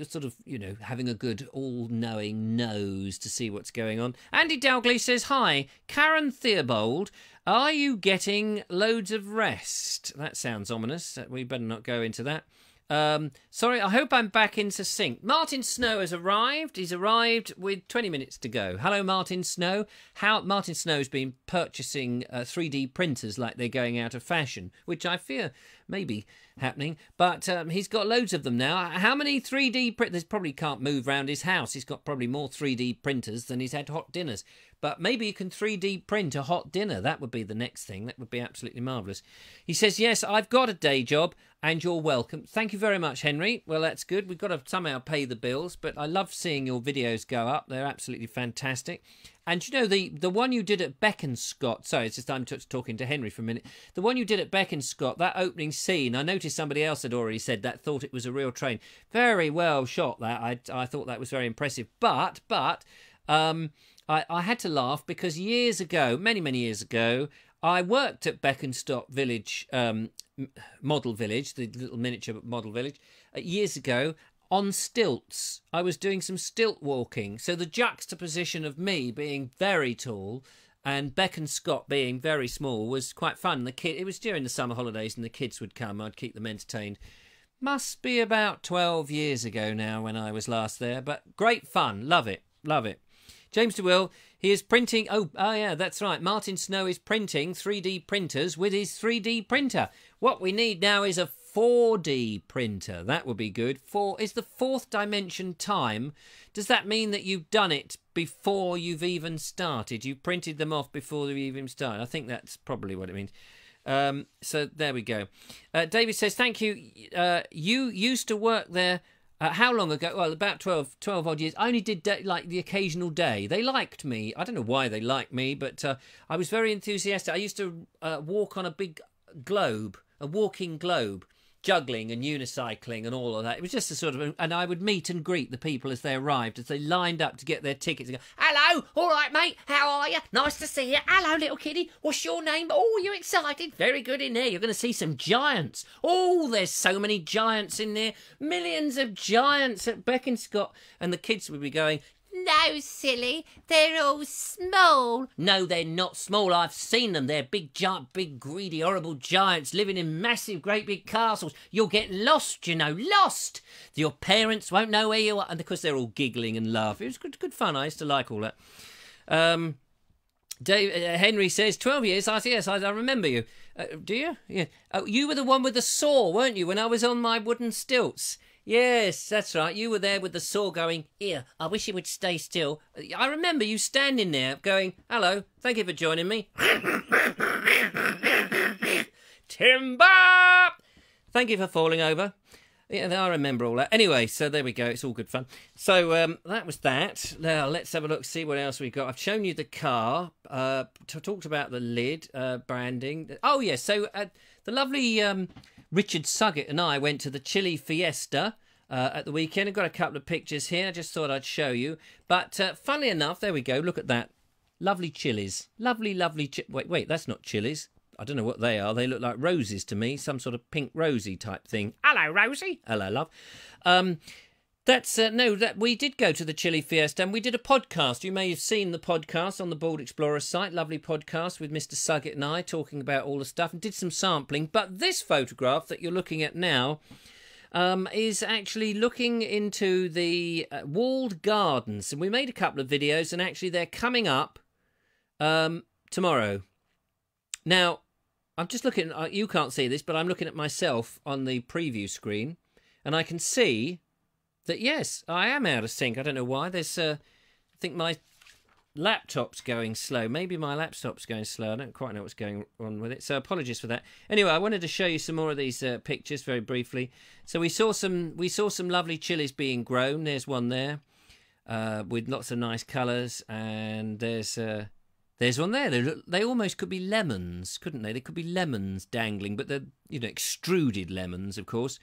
sort of, having a good all-knowing nose to see what's going on. Andy Dalgley says, hi, Karen Theobald, are you getting loads of rest? That sounds ominous. We better not go into that. Sorry, I hope I'm back into sync. Martin Snow has arrived. He's arrived with 20 minutes to go. Hello, Martin Snow. Martin Snow's been purchasing 3D printers like they're going out of fashion, which I fear may be happening. But he's got loads of them now. How many 3D printers? Probably can't move around his house. He's got probably more 3D printers than he's had hot dinners. But maybe you can 3D print a hot dinner. That would be the next thing. That would be absolutely marvellous. He says, yes, I've got a day job and you're welcome. Thank you very much, Henry. Well, that's good. We've got to somehow pay the bills, but I love seeing your videos go up. They're absolutely fantastic. And the one you did at Beckenscott, sorry, it's just I'm talking to Henry for a minute. The one you did at Beckenscott, that opening scene, I noticed somebody else had already said that, thought it was a real train. Very well shot, that. I thought that was very impressive. But I had to laugh because years ago, many years ago, I worked at Beckenscott Village, model village, the little miniature model village, years ago on stilts. I was doing some stilt walking. So the juxtaposition of me being very tall and Beckenscott being very small was quite fun. It was during the summer holidays and the kids would come. I'd keep them entertained. Must be about 12 years ago now when I was last there, but great fun. Love it. James DeWill, he is printing... Oh, yeah, that's right. Martin Snow is printing 3D printers with his 3D printer. What we need now is a 4D printer. That would be good. Is the fourth dimension time? Does that mean that you've done it before you've even started? You printed them off before you've even started. I think that's probably what it means. So there we go. David says, thank you. You used to work there... how long ago? Well, about 12 odd years. I only did like the occasional day. They liked me. I don't know why they liked me, but I was very enthusiastic. I used to walk on a big globe, a walking globe, juggling and unicycling and all of that. It was just a sort of, and I would meet and greet the people as they arrived, as they lined up to get their tickets and go, hello, all right, mate, how are you? Nice to see you. Hello, little kiddie, what's your name? Oh, you excited? Very good in there. You're going to see some giants. Oh, there's so many giants in there. Millions of giants at Beckenscott. And the kids would be going, no, silly, they're all small. No, they're not small. I've seen them. They're big, giant, big, greedy, horrible giants living in massive, great big castles. You'll get lost, you know, lost. Your parents won't know where you are. And because they're all giggling and laughing. It was good fun. I used to like all that. Henry says, 12 years. I say, yes, I remember you. Do you? Yeah. Oh, you were the one with the saw, weren't you, when I was on my wooden stilts? Yes, that's right. You were there with the saw going, here, I wish you would stay still. I remember you standing there going, hello, thank you for joining me. Timber! Thank you for falling over. Yeah, I remember all that. Anyway, so there we go. It's all good fun. So that was that. Now, let's have a look, see what else we've got. I've shown you the car. Talked about the lid, branding. Oh, yes. So the lovely Richard Suggett and I went to the Chili Fiesta at the weekend. I've got a couple of pictures here. I just thought I'd show you. But funnily enough, there we go. Look at that. Lovely chilies. Lovely. Wait, that's not chilies. I don't know what they are. They look like roses to me. Some sort of pink rosy type thing. Hello, Rosie. Hello, love. We did go to the Chili Fiesta and we did a podcast. You may have seen the podcast on the Bald Explorer site. Lovely podcast with Mr. Suggett and I talking about all the stuff and did some sampling. But this photograph that you're looking at now is actually looking into the walled gardens. And we made a couple of videos and actually they're coming up tomorrow. Now, I'm just looking, you can't see this, but I'm looking at myself on the preview screen and I can see that, yes, I am out of sync. I don't know why. There's, I think my laptop's going slow. Maybe my laptop's going slow. I don't quite know what's going on with it, so apologies for that. Anyway, I wanted to show you some more of these pictures very briefly. So we saw some lovely chilies being grown. There's one there with lots of nice colours, and there's one there. They almost could be lemons, couldn't they? They could be lemons dangling, but they're, you know, extruded lemons, of course.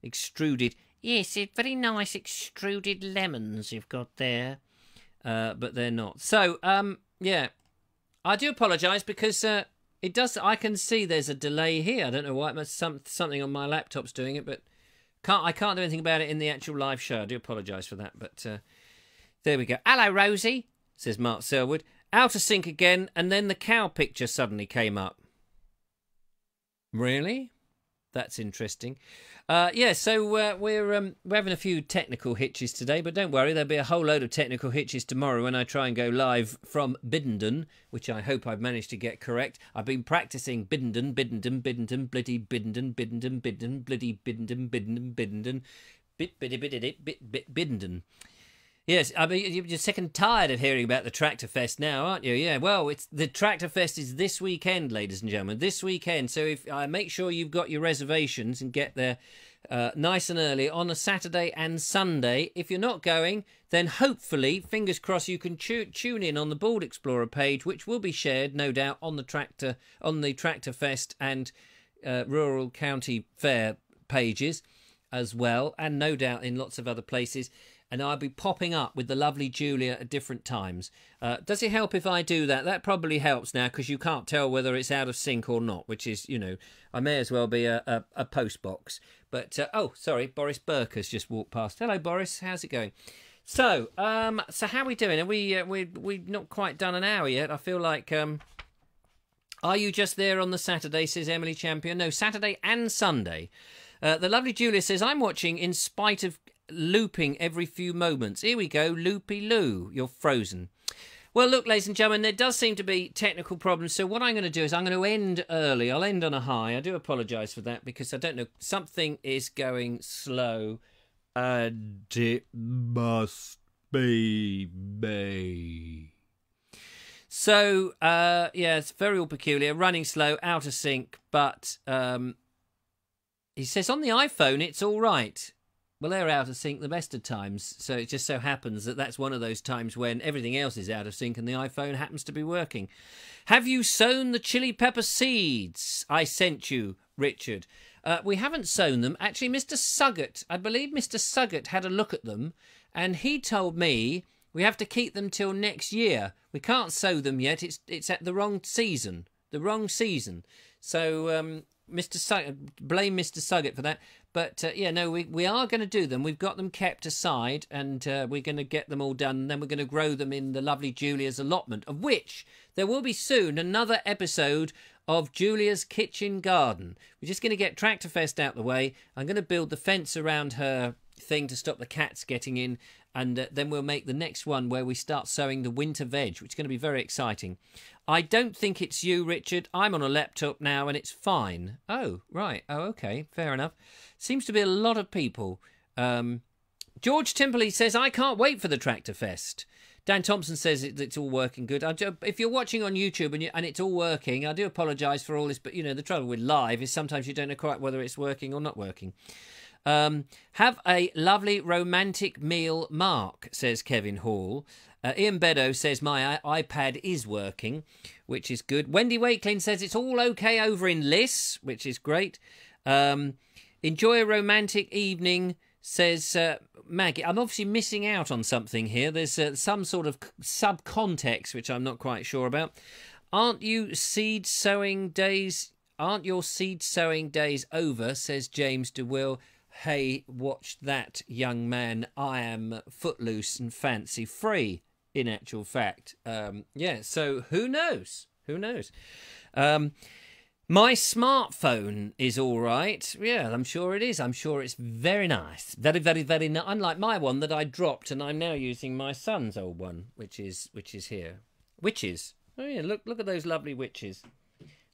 Extruded. Yes, it's very nice extruded lemons you've got there. But they're not. So, yeah. I do apologise because it does. I can see there's a delay here. I don't know why. It must something on my laptop's doing it, but I can't do anything about it in the actual live show. I do apologise for that. But there we go. Hello, Rosie, says Mark Selwood. Out of sync again, and then the cow picture suddenly came up. Really? That's interesting. Yeah, so we're having a few technical hitches today, but don't worry, there'll be a whole load of technical hitches tomorrow when I try and go live from Biddenden, which I hope I've managed to get correct. I've been practising Biddenden, blitty Biddenden, blitty Biddenden, Biddenden. Yes, I mean, you're sick and tired of hearing about the Tractor Fest now, aren't you? Yeah, well, the Tractor Fest is this weekend, ladies and gentlemen, this weekend. So if make sure you've got your reservations and get there nice and early on a Saturday and Sunday. If you're not going, then hopefully, fingers crossed, you can tune in on the Bald Explorer page, which will be shared, no doubt, on the Tractor Fest and Rural County Fair pages as well, and no doubt in lots of other places. And I'll be popping up with the lovely Julia at different times. Does it help if I do that? That probably helps now because you can't tell whether it's out of sync or not, which is, you know, I may as well be a post box. But, oh, sorry, Boris Burke has just walked past. Hello, Boris. How's it going? So how are we doing? Are we've not quite done an hour yet. I feel like, are you just there on the Saturday, says Emily Champion? No, Saturday and Sunday. The lovely Julia says, I'm watching in spite of looping every few moments. Here we go, Loopy Loo, you're frozen. Well, look, ladies and gentlemen, there does seem to be technical problems, so what I'm going to do is I'm going to end early. I'll end on a high. I do apologise for that because I don't know, something is going slow, and it must be me. So, yeah, it's very all peculiar, running slow, out of sync, but he says on the iPhone it's all right. Well, they're out of sync the best of times, so it just so happens that that's one of those times when everything else is out of sync and the iPhone happens to be working. Have you sown the chili pepper seeds I sent you, Richard? We haven't sewn them. Actually, Mr. Suggett, I believe Mr. Suggett had a look at them, and he told me we have to keep them till next year. We can't sew them yet. It's at the wrong season. The wrong season. So Mr. blame Mr. Suggett for that. But yeah, no, we are going to do them. We've got them kept aside, and we're going to get them all done. And then we're going to grow them in the lovely Julia's allotment, of which there will be soon another episode of Julia's kitchen garden. We're just going to get Tractorfest out the way. I'm going to build the fence around her thing to stop the cats getting in, and then we'll make the next one where we start sowing the winter veg, which is going to be very exciting. I don't think it's you, Richard. I'm on a laptop now and it's fine. Oh, right. Oh, okay. Fair enough. Seems to be a lot of people. George Timperley says, I can't wait for the Tractorfest. Dan Thompson says it's all working good. If you're watching on YouTube and it's all working, I do apologise for all this, but, you know, the trouble with live is sometimes you don't know quite whether it's working or not working. Have a lovely romantic meal, Mark, says Kevin Hall. Ian Beddoe says my iPad is working, which is good. Wendy Wakelin says it's all okay over in Liss, which is great. Enjoy a romantic evening, says Maggie. I'm obviously missing out on something here. There's some sort of subcontext, which I'm not quite sure about. Aren't your seed sowing days over, says James DeWill. Hey, watch that, young man. I am footloose and fancy free, in actual fact. Yeah, so who knows? Who knows? My smartphone is all right. Yeah, I'm sure it is. I'm sure it's very nice. Very, very, very nice. Unlike my one that I dropped, and I'm now using my son's old one, which is here. Witches. Oh, yeah, look at those lovely witches.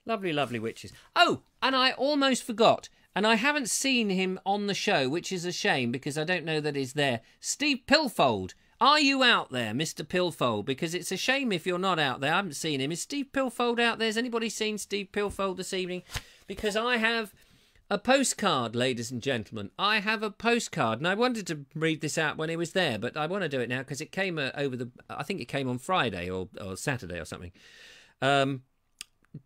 Lovely, lovely witches. Oh, and I almost forgot. And I haven't seen him on the show, which is a shame because I don't know that he's there. Steve Pilfold. Are you out there, Mr. Pilfold? Because it's a shame if you're not out there. I haven't seen him. Is Steve Pilfold out there? Has anybody seen Steve Pilfold this evening? Because I have a postcard, ladies and gentlemen. I have a postcard. And I wanted to read this out when he was there, but I want to do it now because it came I think it came on Friday or Saturday or something.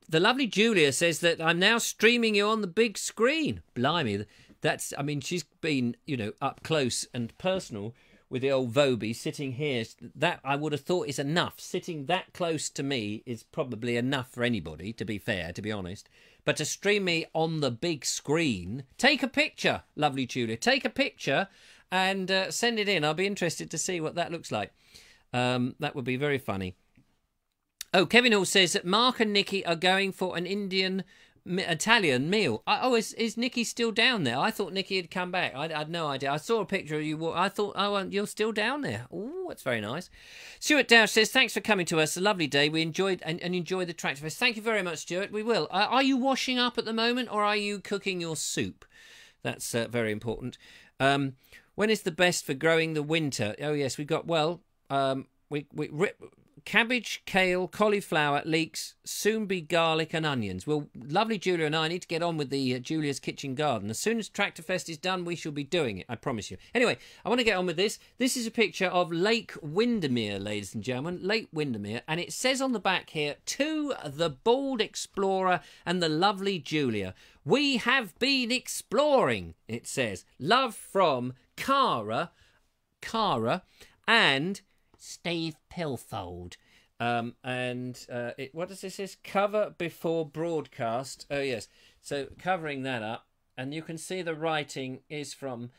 The lovely Julia says that I'm now streaming you on the big screen. Blimey, I mean, she's been, you know, up close and personal with the old Vobes sitting here. That I would have thought is enough. Sitting that close to me is probably enough for anybody, to be fair, to be honest. But to stream me on the big screen, take a picture, lovely Julia. Take a picture and send it in. I'll be interested to see what that looks like. That would be very funny. Oh, Kevin Hall says that Mark and Nikki are going for an Italian meal. Is Nikki still down there? I thought Nikki had come back. I had no idea. I saw a picture of you. I thought, you're still down there. Oh, that's very nice. Stuart Dowd says, thanks for coming to us. A lovely day. We enjoyed and enjoy the Tractorfest. Thank you very much, Stuart. We will. Are you washing up at the moment or are you cooking your soup? That's very important. When is the best for growing the winter? Oh, yes, we've got, cabbage, kale, cauliflower, leeks, soon be garlic and onions. Well, lovely Julia and I need to get on with the Julia's Kitchen Garden. As soon as Tractorfest is done, we shall be doing it, I promise you. Anyway, I want to get on with this. This is a picture of Lake Windermere, ladies and gentlemen. Lake Windermere. And it says on the back here, to the bald explorer and the lovely Julia. We have been exploring, it says. Love from Cara and Steve Pilfold. What does this say? Cover before broadcast. Oh, yes. So covering that up. And you can see the writing is from,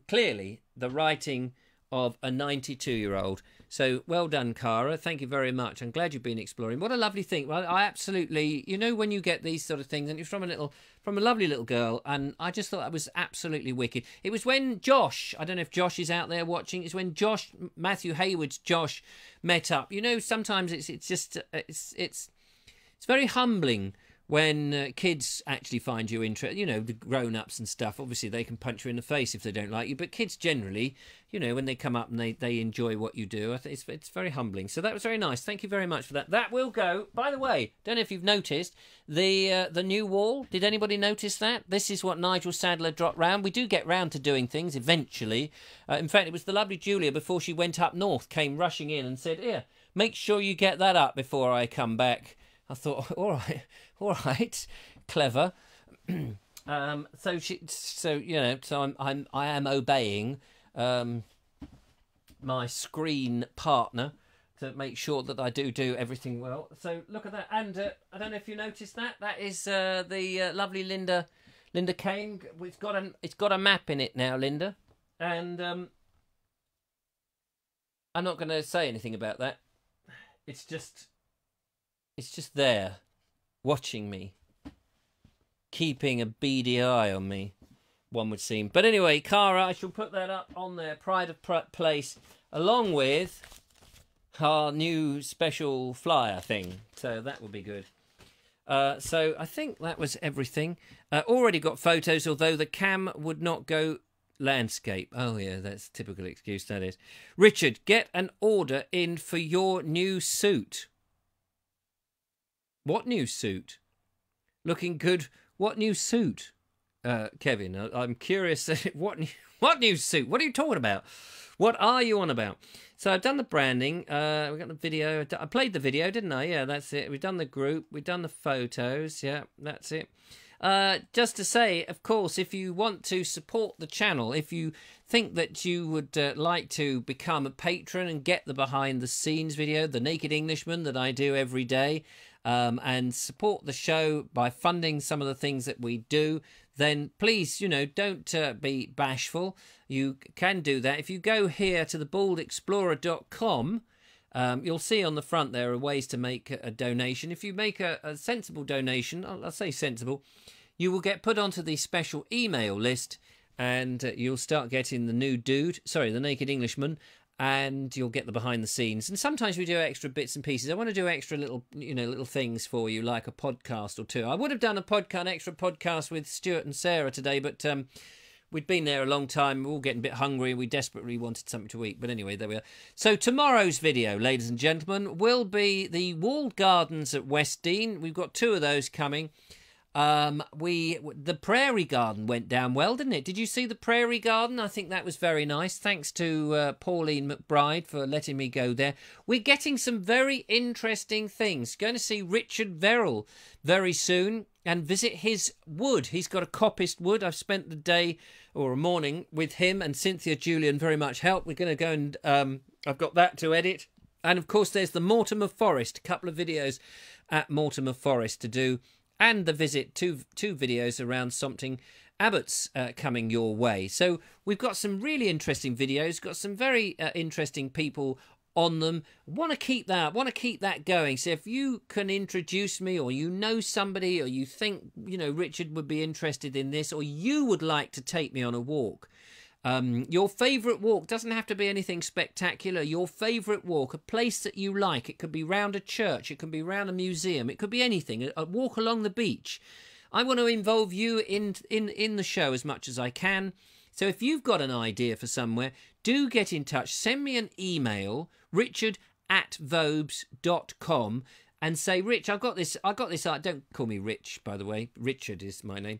clearly, the writing of a 92-year-old. So well done, Cara. Thank you very much. I'm glad you've been exploring. What a lovely thing. Well, I absolutely, you know, when you get these sort of things, and it's from a lovely little girl, and I just thought that was absolutely wicked. It was when Josh, I don't know if Josh is out there watching, it's when Matthew Hayward's Josh met up. You know, sometimes it's very humbling when kids actually find you interesting. You know, the grown-ups and stuff, obviously they can punch you in the face if they don't like you, but kids generally, you know, when they come up and they enjoy what you do, I think it's very humbling. So that was very nice. Thank you very much for that. That will go. By the way, don't know if you've noticed the new wall. Did anybody notice that? This is what Nigel Sadler dropped round. We do get round to doing things eventually. In fact, it was the lovely Julia before she went up north came rushing in and said, "Here, make sure you get that up before I come back." I thought, all right, clever. So you know, so I am obeying my screen partner to make sure that I do everything well. So look at that, and I don't know if you noticed that. That is the lovely Linda Kane. It's got a map in it now, Linda, and I'm not going to say anything about that. It's just there, watching me, keeping a beady eye on me, one would seem. But anyway, Cara, I shall put that up on their pride of place, along with our new special flyer thing. So that will be good. So I think that was everything. Already got photos, although the cam would not go landscape. Oh yeah, that's a typical excuse, that is. Richard, get an order in for your new suit. What new suit? Looking good. What new suit? Kevin, I'm curious. What new suit? What are you talking about? What are you on about? So I've done the branding. We got the video. I played the video, didn't I? Yeah, that's it. We've done the group. We've done the photos. Yeah, that's it. Just to say, of course, if you want to support the channel, if you think that you would like to become a patron and get the behind the scenes video, the Naked Englishman that I do every day, and support the show by funding some of the things that we do, then please, you know, don't be bashful. You can do that. If you go here to thebaldexplorer.com, you'll see on the front there are ways to make a donation. If you make a sensible donation, I'll say sensible, you will get put onto the special email list, and you'll start getting the the Naked Englishman, and you'll get the behind the scenes. And sometimes we do extra bits and pieces. I want to do extra little things for you, like a podcast or two. I would have done an extra podcast with Stuart and Sarah today, but we'd been there a long time. We're all getting a bit hungry. We desperately wanted something to eat. But anyway, there we are. So tomorrow's video, ladies and gentlemen, will be the walled gardens at Westdean. We've got 2 of those coming. The Prairie Garden went down well, didn't it? Did you see the Prairie Garden? I think that was very nice. Thanks to Pauline McBride for letting me go there. We're getting some very interesting things. Going to see Richard Verrill very soon and visit his wood. He's got a coppice wood. I've spent the day or a morning with him, and Cynthia Julian very much helped. We're going to go and I've got that to edit. And of course there's the Mortimer Forest, a couple of videos at Mortimer Forest to do. And the visit, two videos around Sompting Abbots coming your way. So we've got some really interesting videos, got some very interesting people on them. Want to keep that going. So if you can introduce me, or you know somebody, or you think, you know, Richard would be interested in this, or you would like to take me on a walk. Your favourite walk doesn't have to be anything spectacular. Your favourite walk, a place that you like. It could be round a church. It could be round a museum. It could be anything. A walk along the beach. I want to involve you in the show as much as I can. So if you've got an idea for somewhere, do get in touch. Send me an email, richard@vobes.com, and say, Rich, I got this. Don't call me Rich, by the way. Richard is my name.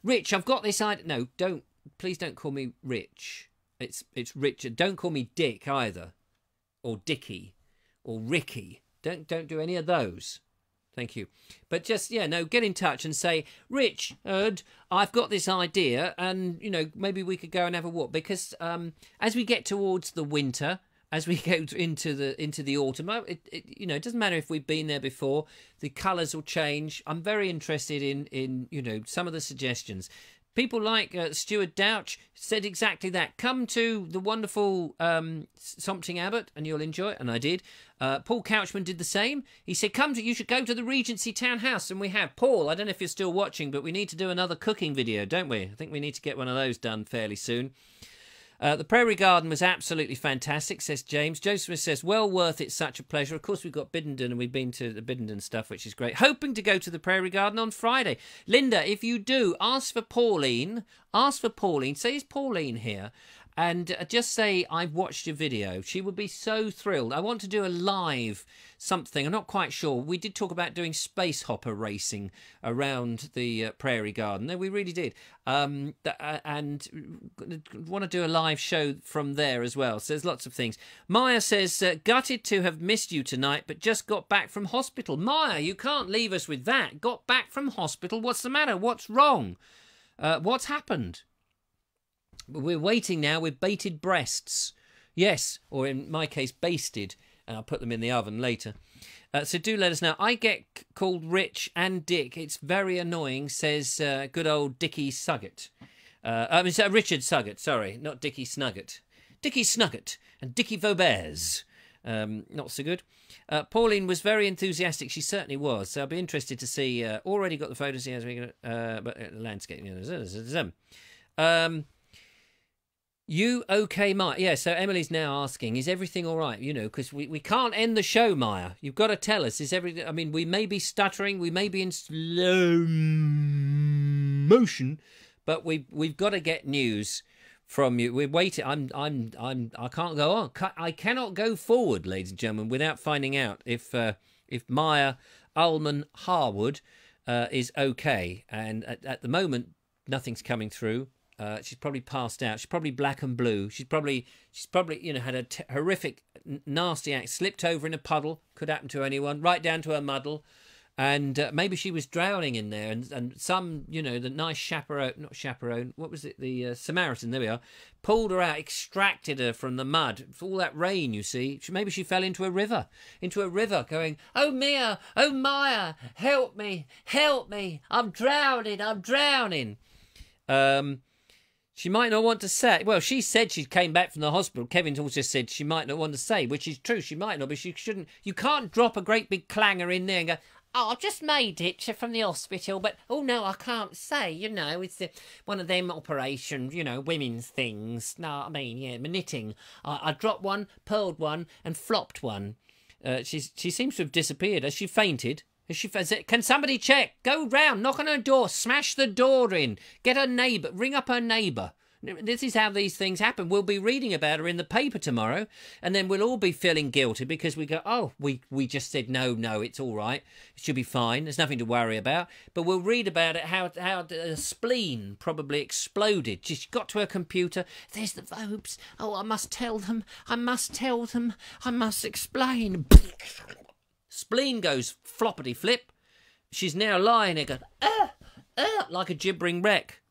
Rich, I've got this idea. No, don't. Please don't call me Rich. It's Richard. Don't call me Dick either, or Dickie, or Ricky. Don't do any of those. Thank you. But just, yeah, no, get in touch and say, Richard, I've got this idea, and you know, maybe we could go and have a walk, because as we get towards the winter, as we go into the autumn, you know, it doesn't matter if we've been there before. The colours will change. I'm very interested in you know, some of the suggestions. People like Stuart Douch said exactly that. Come to the wonderful Sompting Abbot and you'll enjoy it. And I did. Paul Couchman did the same. He said, you should go to the Regency Townhouse. And we have. Paul, I don't know if you're still watching, but we need to do another cooking video, don't we? I think we need to get one of those done fairly soon. The Prairie Garden was absolutely fantastic, says James. Joseph Smith says, well worth it, such a pleasure. Of course, we've got Biddenden, and we've been to the Biddenden stuff, which is great. Hoping to go to the Prairie Garden on Friday. Linda, if you do, ask for Pauline. Say, is Pauline here? and just say I've watched your video. She would be so thrilled. I want to do a live something. I'm not quite sure. We did talk about doing space hopper racing around the Prairie Garden. No, we really did. And want to do a live show from there as well. So there's lots of things. Maya says, gutted to have missed you tonight, but just got back from hospital. Maya, you can't leave us with that. Got back from hospital. What's the matter? What's wrong? What's happened? We're waiting now with bated breasts. Yes, or in my case, basted. And I'll put them in the oven later. So do let us know. I get called Rich and Dick. It's very annoying, says good old Dickie Suggett. Richard Suggett, sorry, not Dickie Snugget. Dickie Snugget and Dickie Vobes. Not so good. Pauline was very enthusiastic. She certainly was. So I'll be interested to see. Already got the photos here. But landscape. You okay, Maya? Yeah, so Emily's now asking, is everything all right? You know, because we can't end the show, Maya. You've got to tell us, is everything... I mean, we may be stuttering, we may be in slow motion, but we've got to get news from you. We're waiting. I can't go on. I cannot go forward, ladies and gentlemen, without finding out if Maya Ullman Harwood is okay. And at the moment, nothing's coming through. She's probably passed out. She's probably black and blue. She's probably you know, had a horrific, nasty act. Slipped over in a puddle. Could happen to anyone. Right down to her muddle. And maybe she was drowning in there. And some, you know, the nice chaperone, not chaperone, what was it? The Samaritan, there we are. Pulled her out, extracted her from the mud. For all that rain, you see. Maybe she fell into a river. Going, oh, Mia, oh, Maya, help me, I'm drowning. She might not want to say. Well, she said she came back from the hospital. Kevin also said she might not want to say, which is true. She might not, but she shouldn't. You can't drop a great big clanger in there and go, oh, I've just made it from the hospital, but, oh, no, I can't say, you know, it's one of them operations, you know, women's things. No, I mean, yeah, my knitting. I dropped one, pearled one, and flopped one. She seems to have disappeared. Has she fainted? Can somebody check? Go round, knock on her door, smash the door in, get her neighbour, ring up her neighbour. This is how these things happen. We'll be reading about her in the paper tomorrow, and then we'll all be feeling guilty because we go, oh, we just said no, it's all right. It should be fine. There's nothing to worry about. But we'll read about it, how the spleen probably exploded. She got to her computer. There's the Vobes. Oh, I must tell them. I must explain. Spleen goes floppity flip. She's now lying there going, like a gibbering wreck.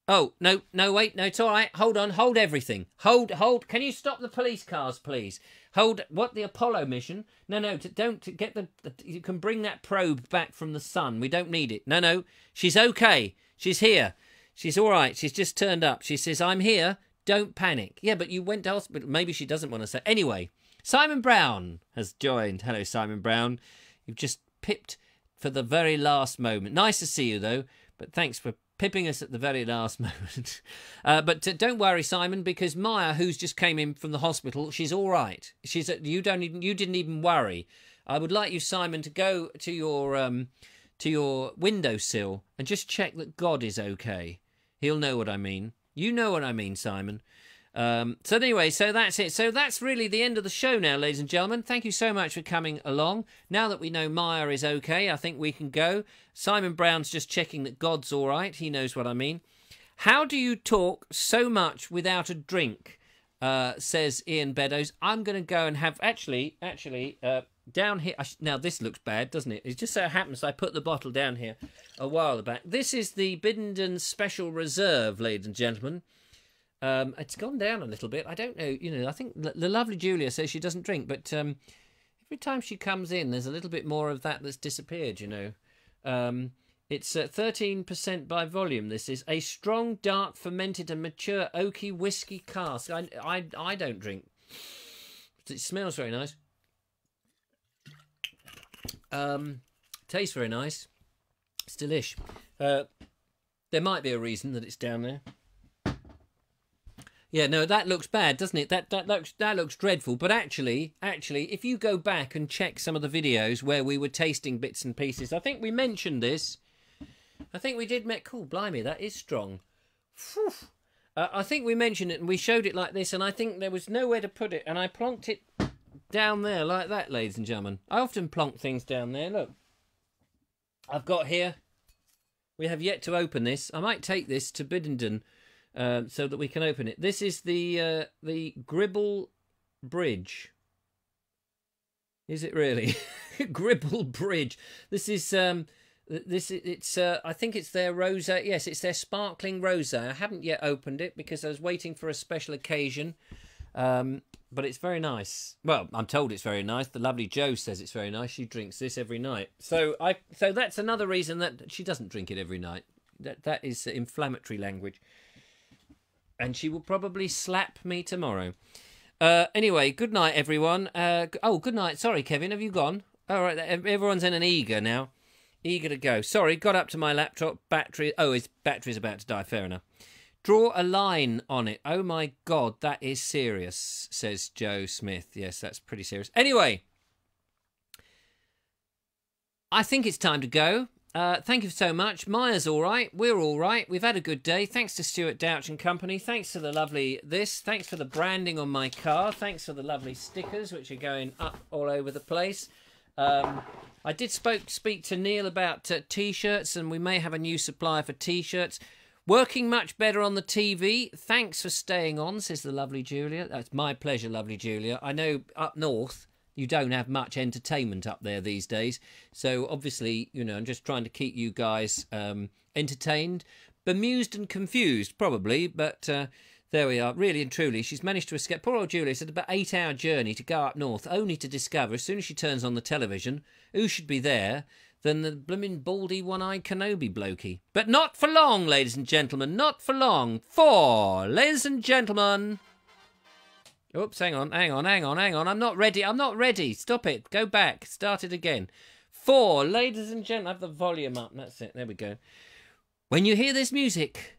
Oh, no, wait, no, it's all right. Hold on, hold everything. Hold. Can you stop the police cars, please? Hold, what, the Apollo mission? No, don't get you can bring that probe back from the sun. We don't need it. No, she's okay. She's here. She's all right. She's just turned up. She says, I'm here. Don't panic. Yeah, but you went to hospital. Maybe she doesn't want to say. Anyway, Simon Brown has joined. Hello, Simon Brown. You've just pipped for the very last moment. Nice to see you, though, but thanks for pipping us at the very last moment. But don't worry, Simon, because Maya, who's just came in from the hospital, she's all right. You didn't even worry. I would like you, Simon, to go to your windowsill and just check that God is okay. He'll know what I mean. You know what I mean, Simon. So anyway, so that's it. So that's really the end of the show now, ladies and gentlemen. Thank you so much for coming along. Now that we know Maya is okay, I think we can go. Simon Brown's just checking that God's all right. He knows what I mean. How do you talk so much without a drink? Says Ian Beddoes. I'm going to go and have... Actually, down here... Now, this looks bad, doesn't it? It just so happens I put the bottle down here a while back. This is the Biddenden Special Reserve, ladies and gentlemen. It's gone down a little bit. I don't know. You know, I think the lovely Julia says she doesn't drink, but every time she comes in, there's a little bit more of that's disappeared, you know. It's 13% by volume. This is a strong, dark, fermented and mature oaky whiskey cask. I don't drink. It smells very nice. Tastes very nice. It's delish. There might be a reason that it's down there. Yeah, no, that looks bad, doesn't it? That looks dreadful. But actually, if you go back and check some of the videos where we were tasting bits and pieces, I think we mentioned this. I think we did. Cool, blimey, that is strong. Whew. I think we mentioned it and we showed it like this, and I think there was nowhere to put it, and I plonked it down there like that, ladies and gentlemen. I often plonk things down there. Look, I've got here. We have yet to open this. I might take this to Biddenden so that we can open it. This is the Gribble Bridge. Is it really? Gribble Bridge. This is it's I think it's their rosé. Yes, it's their sparkling rosé. I haven't yet opened it because I was waiting for a special occasion. But it's very nice. Well, I'm told it's very nice. The lovely Jo says it's very nice. She drinks this every night. So that's another reason that she doesn't drink it every night. That is inflammatory language. And she will probably slap me tomorrow. Anyway, good night, everyone. Oh, good night. Sorry, Kevin, have you gone? All right, everyone's in an eager now. Eager to go. Sorry, got up to my laptop. Battery. Oh, his battery's about to die. Fair enough. Draw a line on it. Oh, my God, that is serious, says Joe Smith. Yes, that's pretty serious. Anyway, I think it's time to go. Thank you so much. Maya's all right. We're all right. We've had a good day. Thanks to Stuart Douch and Company. Thanks to the lovely this. Thanks for the branding on my car. Thanks for the lovely stickers, which are going up all over the place. I did speak to Neil about T-shirts, and we may have a new supplier for T-shirts. Working much better on the TV. Thanks for staying on, says the lovely Julia. That's my pleasure, lovely Julia. I know up north you don't have much entertainment up there these days. So obviously, you know, I'm just trying to keep you guys entertained. Bemused and confused, probably. But there we are. Really and truly, she's managed to escape. Poor old Julia. It's about an 8-hour journey to go up north, only to discover, as soon as she turns on the television, who should be there than the blooming baldy one-eyed Kenobi blokey. But not for long, ladies and gentlemen, not for long. Ladies and gentlemen. Oops, hang on. I'm not ready. Stop it. Go back. Start it again. Ladies and gentlemen. I have the volume up. That's it. There we go. When you hear this music,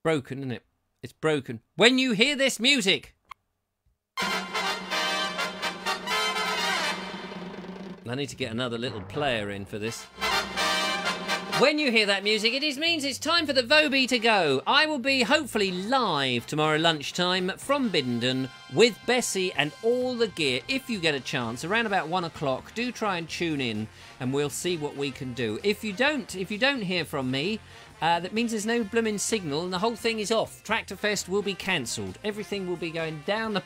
broken, isn't it? It's broken. When you hear this music, I need to get another little player in for this. When you hear that music, it means it's time for the Vobie to go. I will be hopefully live tomorrow lunchtime from Biddenden with Bessie and all the gear. If you get a chance, around about 1 o'clock, do try and tune in and we'll see what we can do. If you don't hear from me, that means there's no blooming signal and the whole thing is off. Tractorfest will be cancelled. Everything will be going down the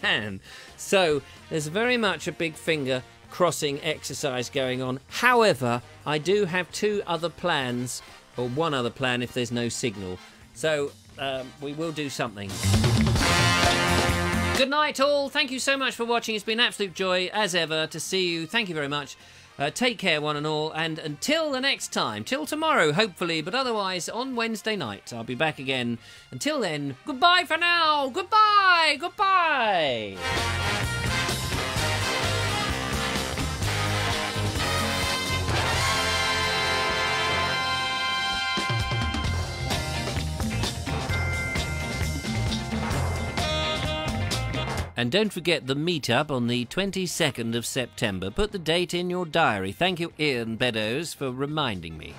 pan. So there's very much a big finger crossing exercise going on. However, I do have 2 other plans, or 1 other plan if there's no signal. So we will do something. Good night all. Thank you so much for watching. It's been an absolute joy as ever to see you. Thank you very much. Take care one and all, and until the next time, till tomorrow hopefully, but otherwise on Wednesday night I'll be back again. Until then, goodbye for now. Goodbye. And don't forget the meet-up on the 22nd of September. Put the date in your diary. Thank you, Ian Beddoes, for reminding me.